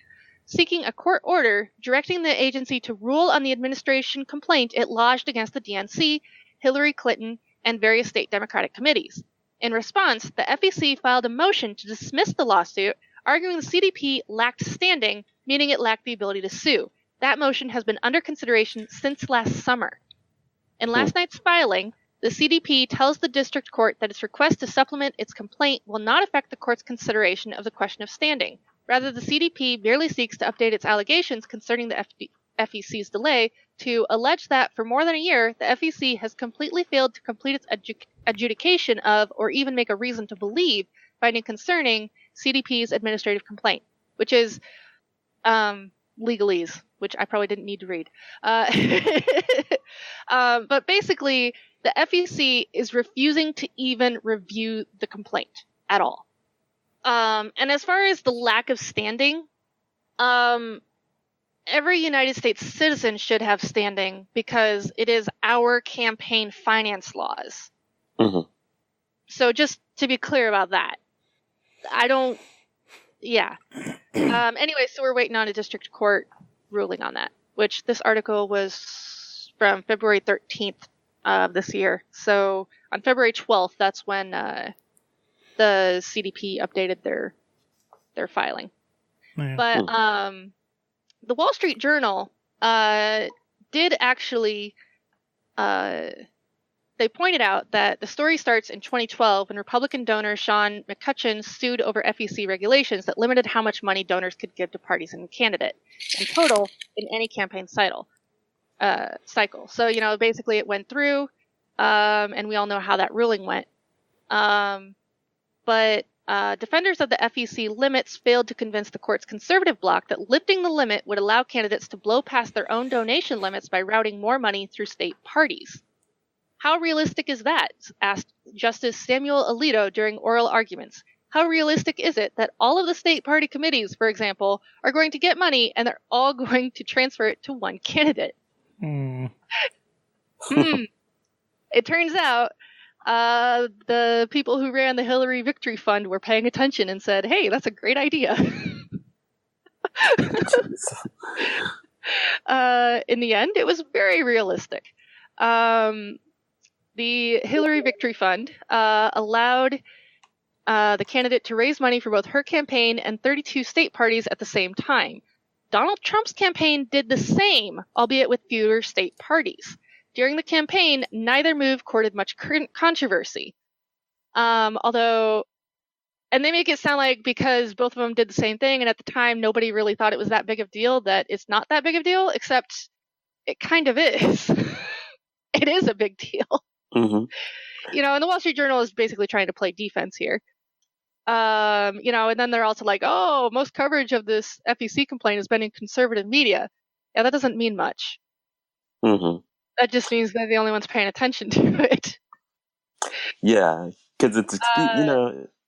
seeking a court order directing the agency to rule on the administration complaint it lodged against the DNC, Hillary Clinton, and various state Democratic committees. In response, the FEC filed a motion to dismiss the lawsuit, arguing the CDP lacked standing, meaning it lacked the ability to sue. That motion has been under consideration since last summer. In last night's filing, the CDP tells the district court that its request to supplement its complaint will not affect the court's consideration of the question of standing. Rather, the CDP merely seeks to update its allegations concerning the FEC's delay to allege that for more than a year, the FEC has completely failed to complete its adjudication of, or even make a reason to believe, finding concerning CDP's administrative complaint, which is legalese, which I probably didn't need to read. But basically, the FEC is refusing to even review the complaint at all. And as far as the lack of standing, every United States citizen should have standing because it is our campaign finance laws. Mm-hmm. So just to be clear about that, anyway, so we're waiting on a district court ruling on that, which this article was from February 13th of this year. So on February 12th, that's when the CDP updated their filing. Yeah. But the Wall Street Journal did actually they pointed out that the story starts in 2012 when Republican donor Sean McCutcheon sued over FEC regulations that limited how much money donors could give to parties and candidate in total in any campaign cycle. So, basically it went through, and we all know how that ruling went. But defenders of the FEC limits failed to convince the court's conservative bloc that lifting the limit would allow candidates to blow past their own donation limits by routing more money through state parties. How realistic is that? Asked Justice Samuel Alito during oral arguments. How realistic is it that all of the state party committees, for example, are going to get money and they're all going to transfer it to one candidate? It turns out the people who ran the Hillary Victory Fund were paying attention and said, hey, that's a great idea. In the end, it was very realistic. The Hillary Victory Fund allowed the candidate to raise money for both her campaign and 32 state parties at the same time. Donald Trump's campaign did the same, albeit with fewer state parties. During the campaign, neither move courted much controversy. And they make it sound like because both of them did the same thing, and at the time nobody really thought it was that big of a deal, that it's not that big of a deal, except it kind of is. It is a big deal. Mm-hmm. And the Wall Street Journal is basically trying to play defense here. And then they're also like, oh, most coverage of this FEC complaint has been in conservative media. Yeah, that doesn't mean much. Mm-hmm. That just means they're the only ones paying attention to it. Yeah, because it's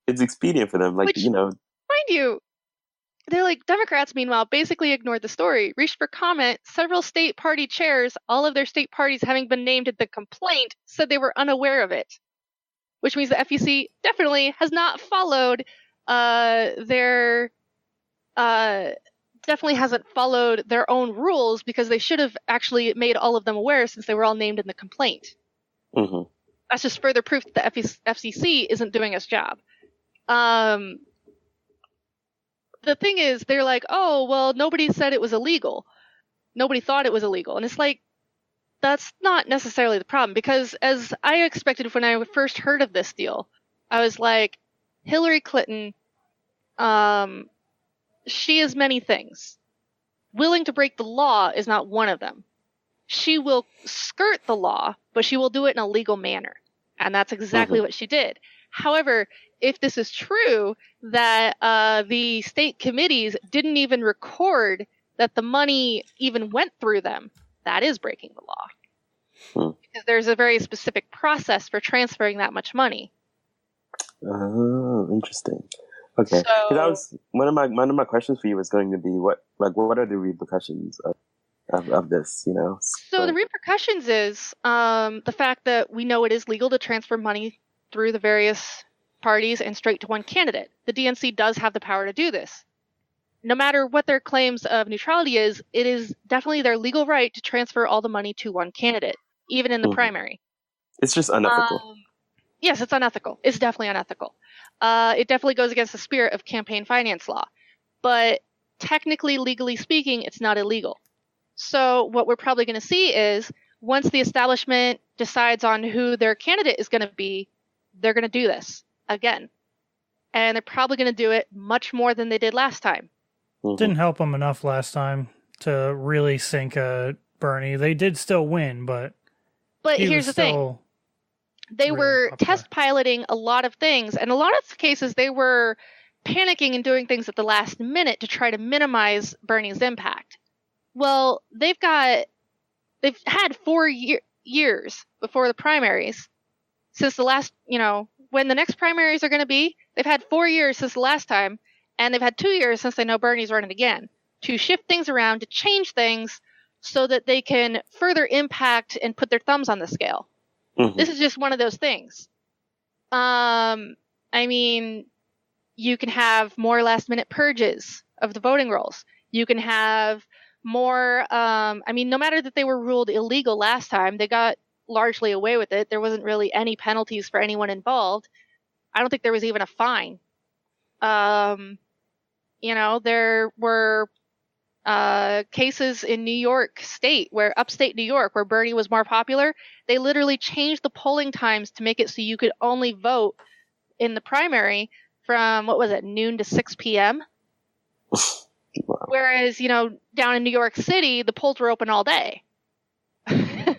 it's expedient for them. Mind you, they're like, Democrats, meanwhile, basically ignored the story, reached for comment. Several state party chairs, all of their state parties having been named in the complaint, said they were unaware of it. Which means the FEC definitely has not followed definitely hasn't followed their own rules, because they should have actually made all of them aware since they were all named in the complaint. Mm-hmm. That's just further proof that the FCC isn't doing its job. The thing is, they're like, oh, well, nobody said it was illegal. Nobody thought it was illegal. And it's like, that's not necessarily the problem, because as I expected when I first heard of this deal, I was like, Hillary Clinton, she is many things. Willing to break the law is not one of them. She will skirt the law, but she will do it in a legal manner. And that's exactly what she did. However, if this is true, that the state committees didn't even record that the money even went through them, that is breaking the law. Because there's a very specific process for transferring that much money. Oh, interesting. Okay, because that was one of my questions for you was going to be what are the repercussions of of this, you know. So the repercussions is the fact that we know it is legal to transfer money through the various parties and straight to one candidate. The DNC does have the power to do this. No matter what their claims of neutrality is, it is definitely their legal right to transfer all the money to one candidate, even in the primary. It's just unethical. Yes, it's unethical. It's definitely unethical. It definitely goes against the spirit of campaign finance law. But technically, legally speaking, it's not illegal. So what we're probably going to see is once the establishment decides on who their candidate is going to be, they're going to do this again. And they're probably going to do it much more than they did last time. Didn't help them enough last time to really sink Bernie. They did still win, but here's the thing. They were test piloting a lot of things, and a lot of cases they were panicking and doing things at the last minute to try to minimize Bernie's impact. Well, they've had 4 years before the primaries since the last, when the next primaries are going to be. They've had 4 years since the last time, and they've had 2 years since they know Bernie's running again to shift things around, to change things so that they can further impact and put their thumbs on the scale. This is just one of those things. I mean, you can have more last-minute purges of the voting rolls. You can have more, no matter that they were ruled illegal last time, they got largely away with it. There wasn't really any penalties for anyone involved. I don't think there was even a fine. There were cases in New York State, upstate New York, where Bernie was more popular. They literally changed the polling times to make it so you could only vote in the primary from, noon to 6 p.m.? Wow. Whereas, down in New York City, the polls were open all day. They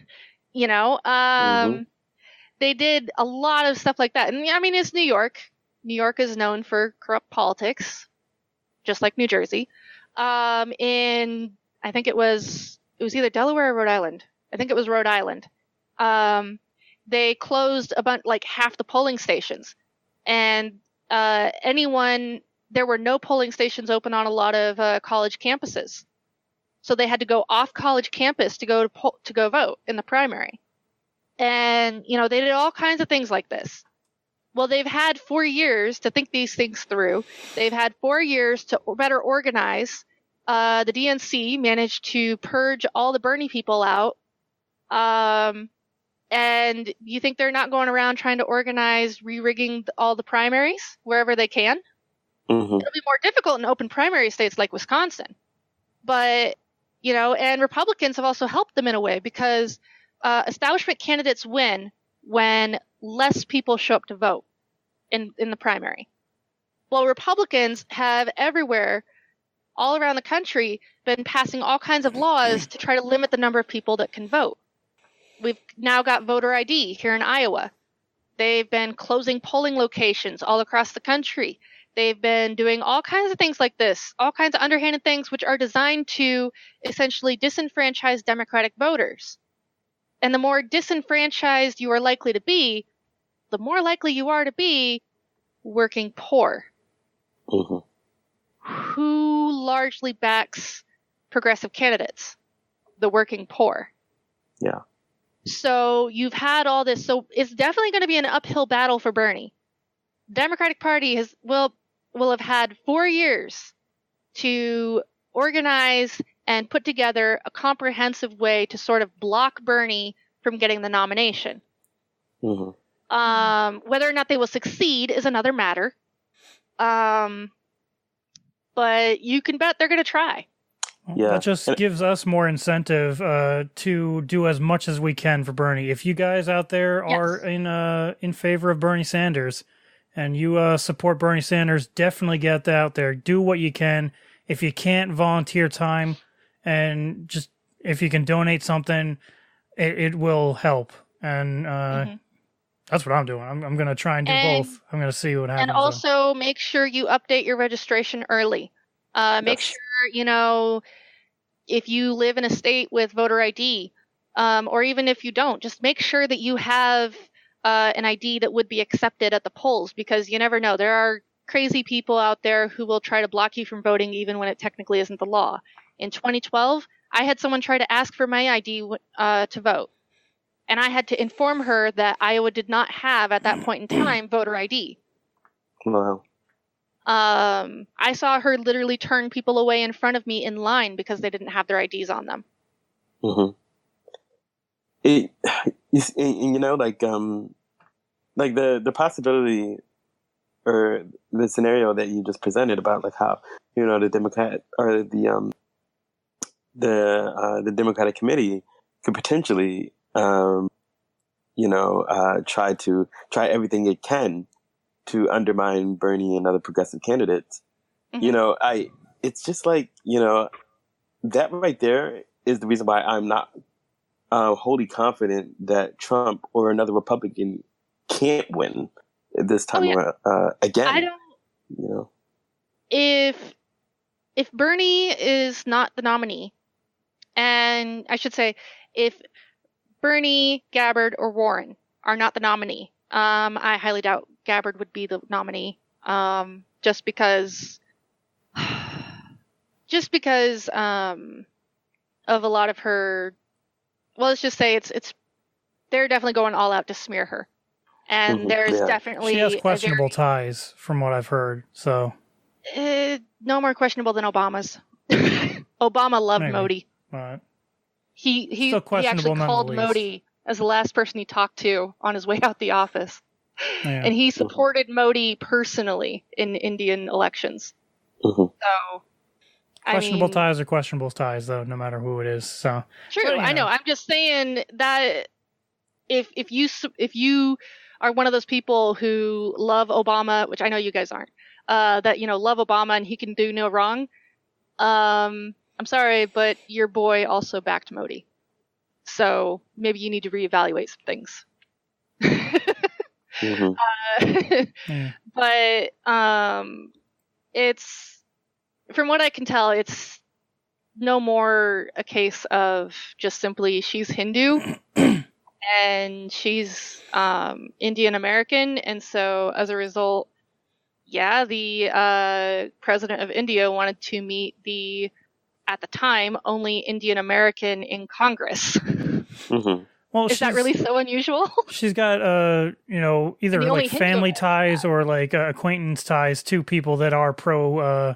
did a lot of stuff like that. And it's New York. New York is known for corrupt politics, just like New Jersey. I think it was either Delaware or Rhode Island. I think it was Rhode Island. They closed half the polling stations, and there were no polling stations open on a lot of college campuses. So they had to go off college campus to go vote in the primary. And, they did all kinds of things like this. Well, they've had 4 years to think these things through. They've had 4 years to better organize. The DNC managed to purge all the Bernie people out. And you think they're not going around trying to organize re-rigging all the primaries wherever they can? It'll be more difficult in open primary states like Wisconsin. But, and Republicans have also helped them in a way because establishment candidates win when less people show up to vote in the primary. Well, Republicans have everywhere, all around the country, been passing all kinds of laws to try to limit the number of people that can vote. We've now got voter ID here in Iowa. They've been closing polling locations all across the country. They've been doing all kinds of things like this, all kinds of underhanded things which are designed to essentially disenfranchise Democratic voters. And the more disenfranchised you are likely to be, the more likely you are to be working poor. Who largely backs progressive candidates? The working poor. Yeah. So you've had all this. So it's definitely going to be an uphill battle for Bernie. The Democratic Party will have had 4 years to organize and put together a comprehensive way to sort of block Bernie from getting the nomination. Whether or not they will succeed is another matter. But you can bet they're going to try. Yeah. That just gives us more incentive to do as much as we can for Bernie. If you guys out there are in favor of Bernie Sanders and you support Bernie Sanders, definitely get that out there. Do what you can. If you can't volunteer time and just if you can donate something, it will help. And that's what I'm doing. I'm going to try and do both. I'm going to see what happens. And also make sure you update your registration early. Make sure, if you live in a state with voter ID, or even if you don't, just make sure that you have an ID that would be accepted at the polls, because you never know. There are crazy people out there who will try to block you from voting even when it technically isn't the law. In 2012, I had someone try to ask for my ID to vote. And I had to inform her that Iowa did not have, at that point in time, voter ID. Wow. I saw her literally turn people away in front of me in line because they didn't have their IDs on them. Mm-hmm. Like the possibility or the scenario that you just presented about like how the Democrat or the Democratic committee could potentially try everything it can to undermine Bernie and other progressive candidates. Mm-hmm. It's just like that right there is the reason why I'm not wholly confident that Trump or another Republican can't win this time again. I don't. If Bernie is not the nominee, and I should say, if Bernie, Gabbard, or Warren are not the nominee, I highly doubt Gabbard would be the nominee. Just because of a lot of her. Well, let's just say it's they're definitely going all out to smear her. And there's definitely... She has questionable ties, from what I've heard, so... no more questionable than Obama's. Obama loved Modi. Right. He actually called Modi as the last person he talked to on his way out the office. Yeah. And he supported Modi personally in Indian elections. Mm-hmm. So... Questionable ties are questionable ties, though, no matter who it is. So true, I know. I'm just saying that if you are one of those people who love Obama, which I know you guys aren't, that love Obama and he can do no wrong. I'm sorry, but your boy also backed Modi, so maybe you need to reevaluate some things. Mm-hmm. But it's. From what I can tell, it's no more a case of just simply she's Hindu and she's Indian American. And so as a result, the president of India wanted to meet the, at the time, only Indian American in Congress. Mm-hmm. Well, is that really so unusual? She's got, either like family ties or like acquaintance ties to people that are pro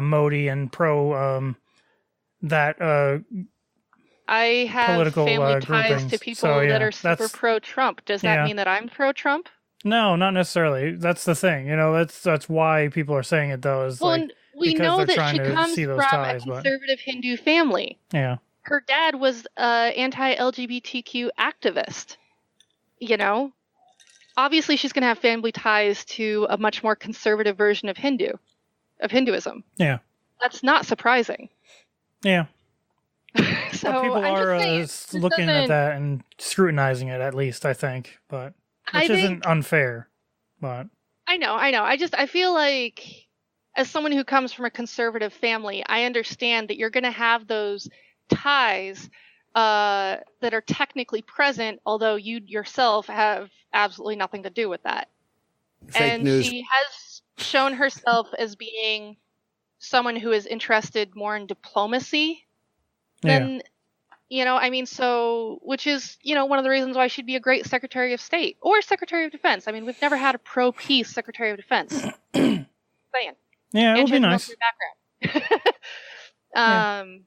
Modi and pro that I have political family ties groupings. to people that are super pro-Trump. Does that mean that I'm pro-Trump? No, not necessarily. That's the thing. That's why people are saying it though. Is like we know that she comes from ties, a conservative Hindu family. Yeah. Her dad was an anti-LGBTQ activist. Obviously she's going to have family ties to a much more conservative version of Hinduism. Yeah. That's not surprising. Yeah. So people are looking at that and scrutinizing it, at least, I think. But which isn't unfair. But I know. I feel like as someone who comes from a conservative family, I understand that you're going to have those ties that are technically present, although you yourself have absolutely nothing to do with that. Fake news. She has shown herself as being someone who is interested more in diplomacy than, which is, one of the reasons why she'd be a great Secretary of State or Secretary of Defense. I mean, we've never had a pro-peace Secretary of Defense. Saying. Yeah, it would be nice. Background.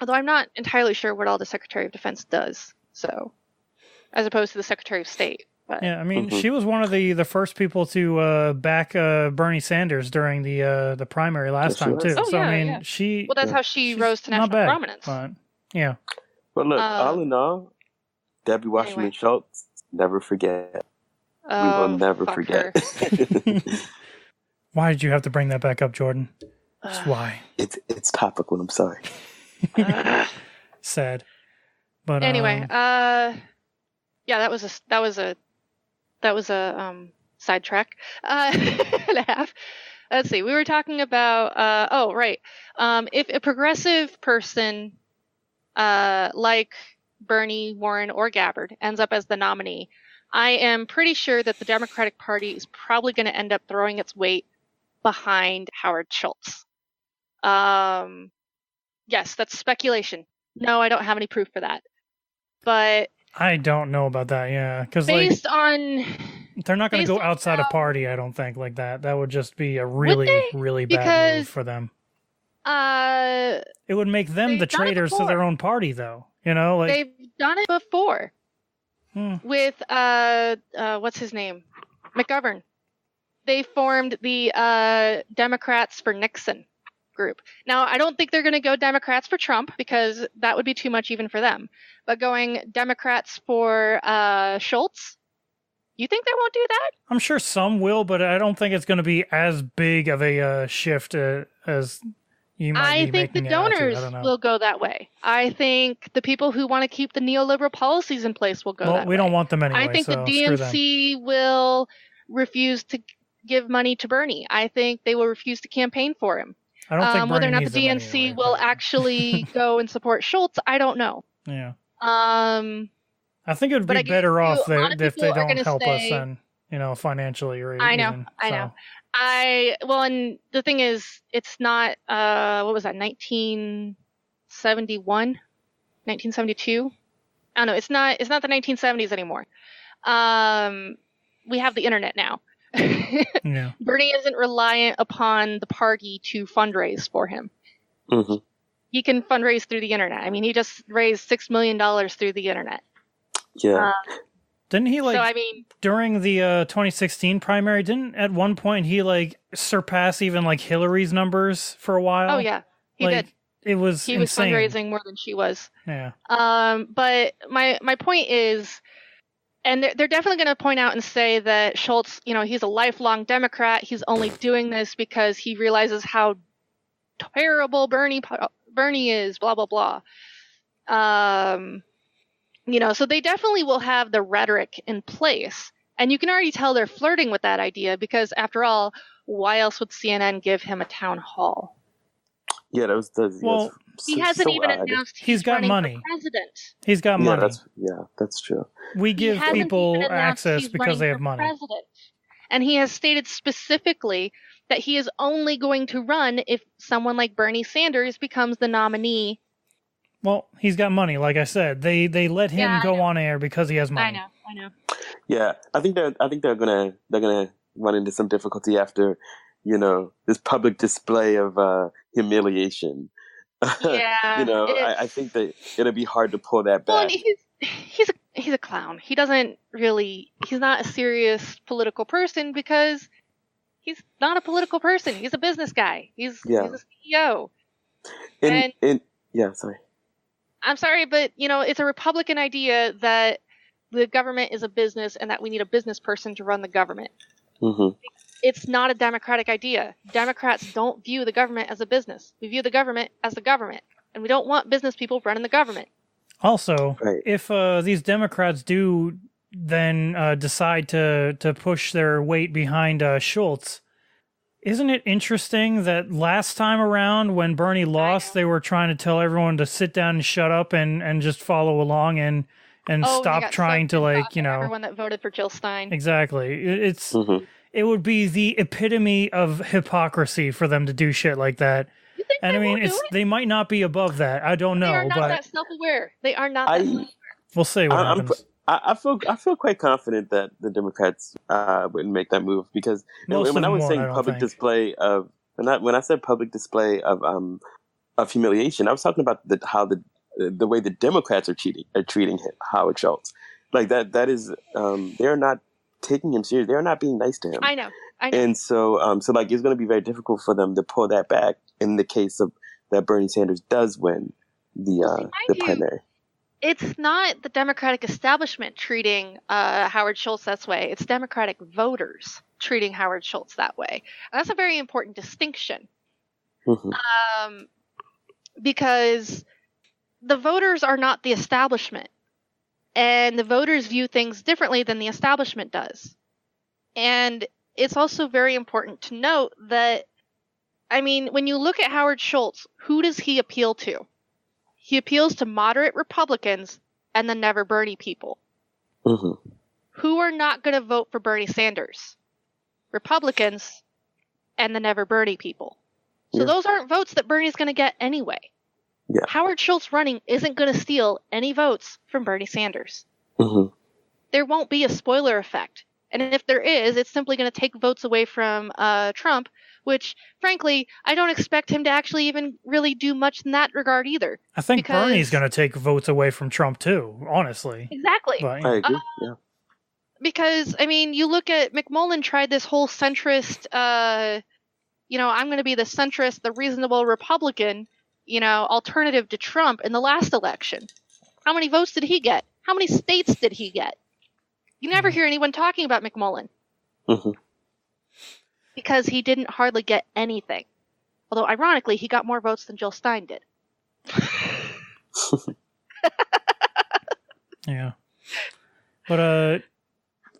Although I'm not entirely sure what all the Secretary of Defense does, so, as opposed to the Secretary of State. But. Yeah, I mean, she was one of the first people to back Bernie Sanders during the primary last time too. Oh, so yeah, I mean, she. Well, that's how she rose to national prominence. But, yeah. But look, all in all, Debbie Wasserman Schultz, never forget. We will never forget. Why did you have to bring that back up, Jordan? Just why? It's topical. I'm sorry. Sad. But anyway, that was a sidetrack and a half. Let's see. We were talking about if a progressive person like Bernie, Warren, or Gabbard ends up as the nominee, I am pretty sure that the Democratic Party is probably going to end up throwing its weight behind Howard Schultz. Yes, that's speculation. No, I don't have any proof for that. But I don't know about that, yeah. Because, based on... They're not going to go outside a party, I don't think, like that. That would just be a really, really bad move for them. It would make them the traitors to their own party, though. You know, like... They've done it before. With, what's his name? McGovern. They formed the Democrats for Nixon group. Now, I don't think they're going to go Democrats for Trump, because that would be too much even for them. But going Democrats for Schultz, you think they won't do that? I'm sure some will, but I don't think it's going to be as big of a shift as you might be making it out to. I think the donors will go that way. I think the people who want to keep the neoliberal policies in place will go that way. Well, we don't want them anyway. I think the DNC will refuse to give money to Bernie. I think they will refuse to campaign for him. I don't think Bernie whether or not needs the DNC anyway, will actually go and support Schultz, I don't know. Yeah. I think it would be better off if they don't help us and, financially or I know. Well, and the thing is, it's not, what was that, 1971? 1972? I don't know, it's not the 1970s anymore. We have the internet now. Yeah. Bernie isn't reliant upon the party to fundraise for him. Mm-hmm. He can fundraise through the internet. I mean, he just raised $6 million through the internet. Yeah. Didn't he during the 2016 primary, didn't at one point he surpass even Hillary's numbers for a while? Oh yeah, he did. He was fundraising more than she was. Yeah. But my point is, and they're definitely going to point out and say that Schultz, he's a lifelong Democrat. He's only doing this because he realizes how terrible Bernie is. Blah blah blah. So they definitely will have the rhetoric in place. And you can already tell they're flirting with that idea because, after all, why else would CNN give him a town hall? Yeah, he hasn't even announced he's got money. For president. He's got money. That's true. We give people access because they have money. President. And he has stated specifically that he is only going to run if someone like Bernie Sanders becomes the nominee. Well, he's got money, like I said. They let him go on air because he has money. I know. Yeah, I think they're gonna run into some difficulty after, this public display of humiliation. Yeah. I think that it'll be hard to pull that back. Well, he's a clown. He's not a serious political person because he's not a political person. He's a business guy. He's a CEO. Sorry. I'm sorry, but, it's a Republican idea that the government is a business and that we need a business person to run the government. Mm-hmm. It's not a Democratic idea. Democrats don't view the government as a business. We view the government as the government, and we don't want business people running the government. Also, if these Democrats do then decide to push their weight behind Schultz, isn't it interesting that last time around when Bernie lost, they were trying to tell everyone to sit down and shut up and just follow along and stop trying to everyone that voted for Jill Stein. Exactly. It would be the epitome of hypocrisy for them to do shit like that. You think they might not be above that. I don't know. They are not that self-aware. They are not that self-aware. We'll see what happens. I feel quite confident that the Democrats wouldn't make that move because when I was saying public display of when I said public display of humiliation, I was talking about how the way the Democrats are treating Howard Schultz. Like that is they're not taking him serious. They're not being nice to him. I know. And so it's going to be very difficult for them to pull that back in the case of that Bernie Sanders does win the primary. It's not the Democratic establishment treating Howard Schultz that way. It's Democratic voters treating Howard Schultz that way. And that's a very important distinction. Mm-hmm. Because the voters are not the establishment. And the voters view things differently than the establishment does. And it's also very important to note that, when you look at Howard Schultz, who does he appeal to? He appeals to moderate Republicans and the Never Bernie people. Mm-hmm. Who are not going to vote for Bernie Sanders? Republicans and the Never Bernie people. So those aren't votes that Bernie's going to get anyway. Yeah. Howard Schultz running isn't going to steal any votes from Bernie Sanders. Mm-hmm. There won't be a spoiler effect. And if there is, it's simply going to take votes away from Trump, which, frankly, I don't expect him to actually even really do much in that regard either. I think Bernie's going to take votes away from Trump, too, honestly. Exactly. But, I agree, yeah. Because, I mean, you look at McMullen tried this whole centrist, I'm going to be the centrist, the reasonable Republican, alternative to Trump in the last election. How many votes did he get? How many states did he get? You never hear anyone talking about McMullen. Mm-hmm. Because he didn't hardly get anything. Although, ironically, he got more votes than Jill Stein did. Yeah. But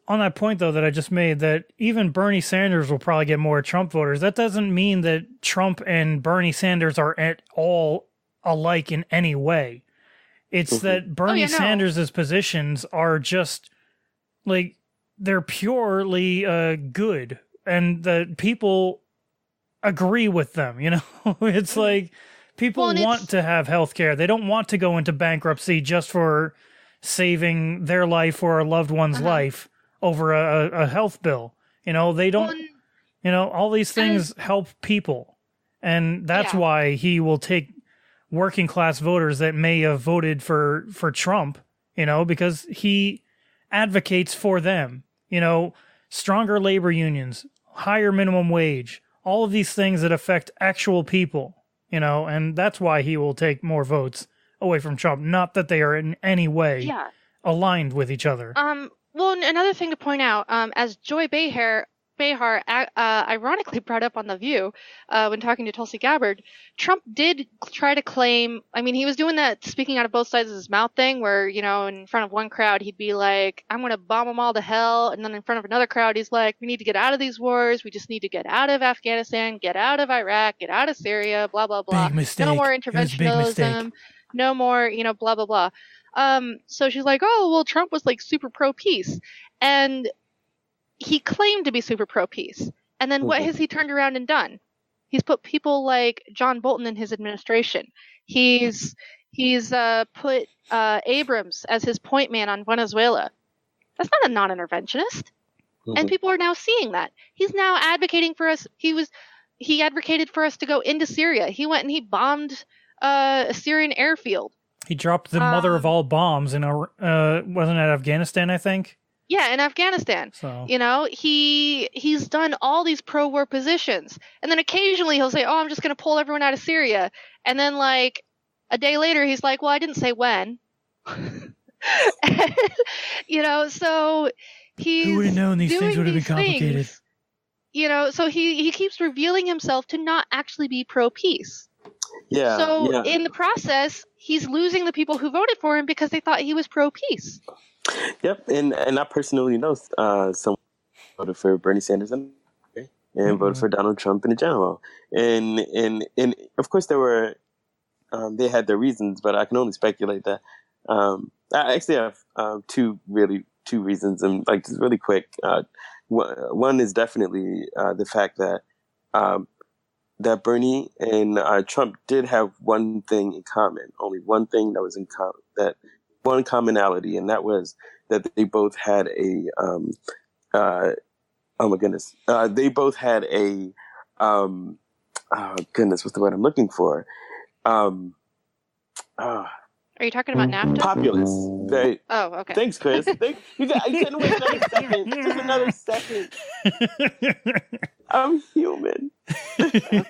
on that point, though, that I just made, that even Bernie Sanders will probably get more Trump voters, that doesn't mean that Trump and Bernie Sanders are at all alike in any way. It's that Bernie Sanders' positions are just, like, they're purely good, and the people agree with them, It's like, people want to have health care. They don't want to go into bankruptcy just for saving their life or a loved one's life over a health bill. They don't, all these things help people. And that's why he will take working class voters that may have voted for Trump, because he advocates for them, stronger labor unions, higher minimum wage, all of these things that affect actual people, and that's why he will take more votes away from Trump. Not that they are in any way aligned with each other. Well, another thing to point out, as Joy Behar ironically brought up on The View when talking to Tulsi Gabbard, Trump did try to claim, he was doing that speaking out of both sides of his mouth thing where, in front of one crowd, he'd be like, I'm going to bomb them all to hell. And then in front of another crowd, he's like, we need to get out of these wars. We just need to get out of Afghanistan, get out of Iraq, get out of Syria, blah, blah, blah. Big mistake. No more interventionism. No more, blah, blah, blah. So she's like, oh, well, Trump was like super pro-peace. And he claimed to be super pro-peace. And then what has he turned around and done? He's put people like John Bolton in his administration. He's put Abrams as his point man on Venezuela. That's not a non-interventionist. And people are now seeing that. He's now advocating for us. He advocated for us to go into Syria. He went and he bombed a Syrian airfield. He dropped the mother of all bombs in wasn't it Afghanistan, I think? Yeah, in Afghanistan. So. He's done all these pro-war positions. And then occasionally he'll say, oh, I'm just going to pull everyone out of Syria. And then, like, a day later, he's like, well, I didn't say when. So he's who would have known these things would have been complicated? Things, so he keeps revealing himself to not actually be pro-peace. Yeah. So in the process, he's losing the people who voted for him because they thought he was pro-peace. Yep, and I personally know someone voted for Bernie Sanders and voted for Donald Trump in general, and of course there were they had their reasons, but I can only speculate that. I actually have two reasons, and like just really quick. One is definitely the fact that that Bernie and Trump did have one thing in common, only one thing that was in common, that one commonality, and that was that they both had a they both had a goodness, what's the word I'm looking for? Are you talking about NAFTA? Populist. Right. Oh, okay. Thanks, Chris. I couldn't wait another second. Just another second. I'm human.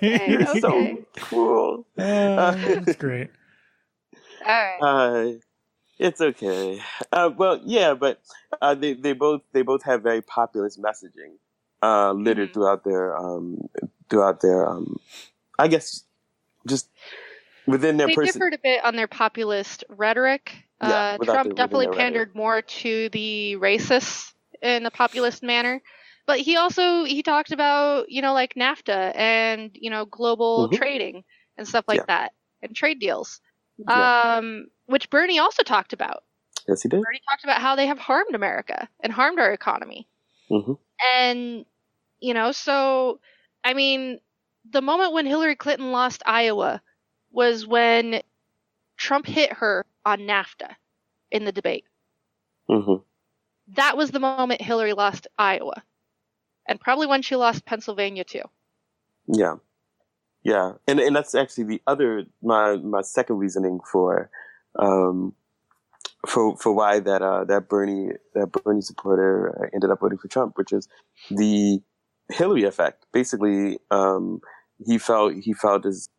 You're so cruel. That's great. All right. It's okay. Well, yeah, but they both have very populist messaging littered throughout their I guess just within their They differed a bit on their populist rhetoric. Trump definitely pandered more to the racists in a populist manner. But he talked about, like NAFTA and, global trading and stuff like that, and trade deals, which Bernie also talked about. Yes, he did. Bernie talked about how they have harmed America and harmed our economy. And, so, the moment when Hillary Clinton lost Iowa was when Trump hit her on NAFTA in the debate. Mm-hmm. That was the moment Hillary lost Iowa. And probably when she lost Pennsylvania, too. Yeah. Yeah. And that's actually the other, my second reasoning for why that Bernie supporter ended up voting for Trump, which is the Hillary effect. Basically, he felt as,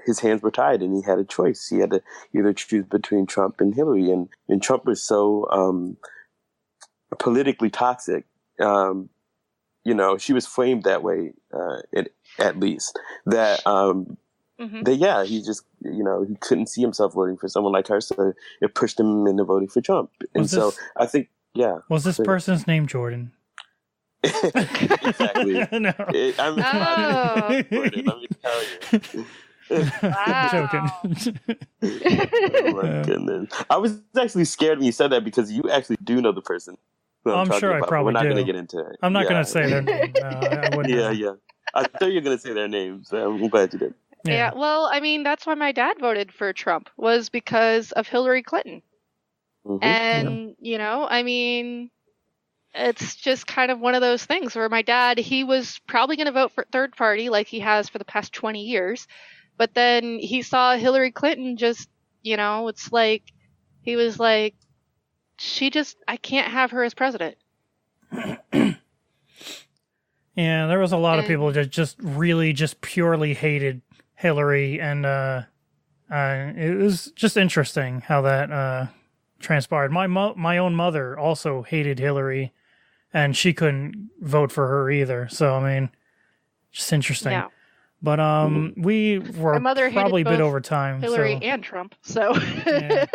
his hands were tied and he had a choice. He had to either choose between Trump and Hillary, and Trump was so politically toxic. She was framed that way, at least that. He just, he couldn't see himself voting for someone like her, so it pushed him into voting for Trump. And I think, yeah. Was this person's name Jordan? Exactly. No. I'm Jordan, let me tell you. Wow. Joking. Oh my goodness. I was actually scared when you said that because you actually do know the person. I'm sure I probably do. We're not going to get into it. I'm not going to say their name. I wouldn't. Yeah. I thought you were going to say their names. So I'm glad you did. Yeah, well, I mean, that's why my dad voted for Trump, was because of Hillary Clinton. Mm-hmm. And, I mean, it's just kind of one of those things where my dad, he was probably going to vote for third party like he has for the past 20 years. But then he saw Hillary Clinton just, it's like, he was like, I can't have her as president. Yeah, there was a lot of people that just really just purely hated Hillary, and it was just interesting how that transpired. My own mother also hated Hillary, and she couldn't vote for her either. So, I mean, just interesting. Yeah. But we were probably a bit over time. Hillary and Trump. So yeah.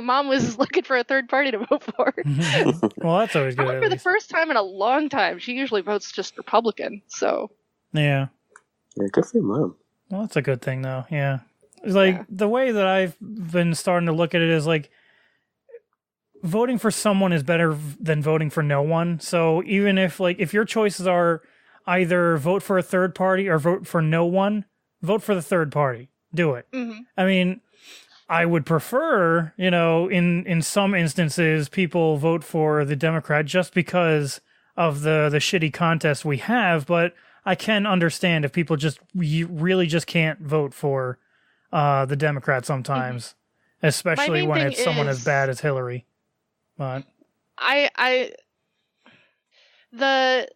Mom was looking for a third party to vote for. Well, that's always good. For the first time in a long time, she usually votes just Republican. So yeah, good for your mom. Well, that's a good thing, though. Yeah, it's like the way that I've been starting to look at it is like voting for someone is better than voting for no one. So even if your choices are either vote for a third party or vote for no one, vote for the third party. Do it. Mm-hmm. I mean, I would prefer, in some instances, people vote for the Democrat just because of the shitty contest we have, but I can understand if people really just can't vote for the Democrat sometimes, especially when it's someone as bad as Hillary. But the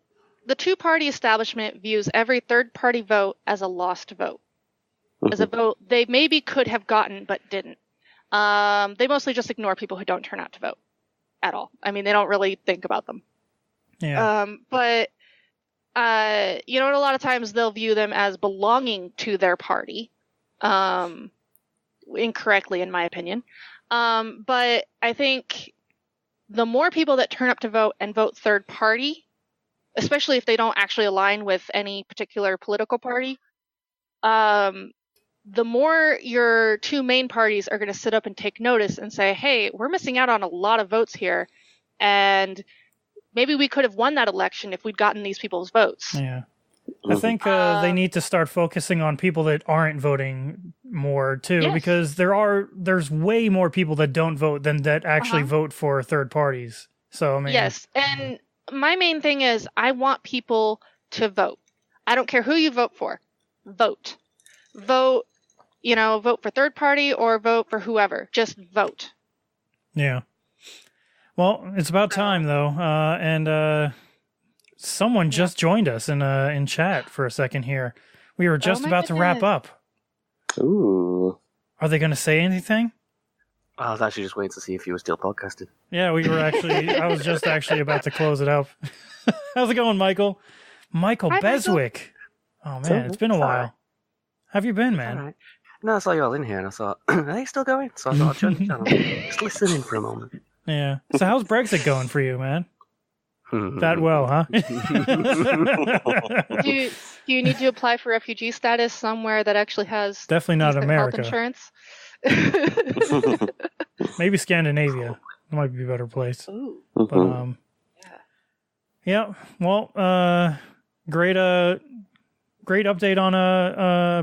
two-party establishment views every third-party vote as a lost vote, as a vote they maybe could have gotten but didn't. They mostly just ignore people who don't turn out to vote at all. I mean, they don't really think about them. Yeah. But a lot of times they'll view them as belonging to their party, incorrectly, in my opinion. But I think the more people that turn up to vote and vote third party, especially if they don't actually align with any particular political party, the more your two main parties are going to sit up and take notice and say, hey, we're missing out on a lot of votes here, and maybe we could have won that election if we'd gotten these people's votes. Yeah. I think they need to start focusing on people that aren't voting more, too, because there's way more people that don't vote than that actually vote for third parties. So, I mean... Yes, and my main thing is I want people to vote. I don't care who you vote for. Vote. Vote, vote for third party or vote for whoever. Just vote. Yeah. Well, it's about time, though. And someone just joined us in chat for a second here. We were just about to wrap up. Ooh. Are they going to say anything? I was actually just waiting to see if you were still podcasting. Yeah, we were actually... I was just actually about to close it up. How's it going, Michael? Michael Beswick. Oh, man, it's been a while. Right. How have you been, man? Right. No, I saw you all in here, and I thought, are they still going? So I thought I'd join the channel. Just listen in for a moment. Yeah. So how's Brexit going for you, man? That well, huh? Do you need to apply for refugee status somewhere that actually has definitely not America health insurance? Maybe Scandinavia. It might be a better place. Ooh. But yeah. Well, great great update on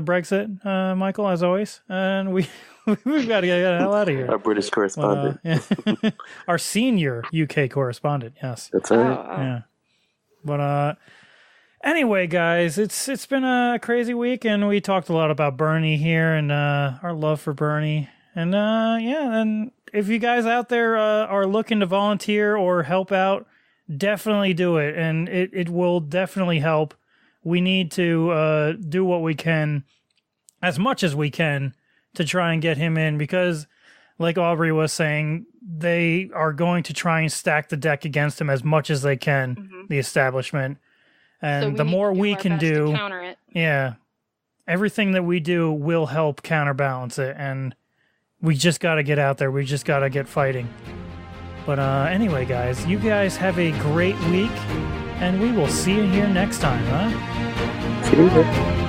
Brexit, Michael, as always. And we've got to get the hell out of here. Our British correspondent. Our senior UK correspondent, yes. That's right. Yeah. But anyway, guys, it's been a crazy week, and we talked a lot about Bernie here and our love for Bernie. And and if you guys out there are looking to volunteer or help out, definitely do it, and it will definitely help. We need to do what we can, as much as we can, to try and get him in, because, like Aubrey was saying, they are going to try and stack the deck against him as much as they can, the establishment. And the more we can do, counter it. Yeah, everything that we do will help counterbalance it, and we just got to get out there. We just got to get fighting. But anyway, guys, you guys have a great week, and we will see you here next time, huh? See you later.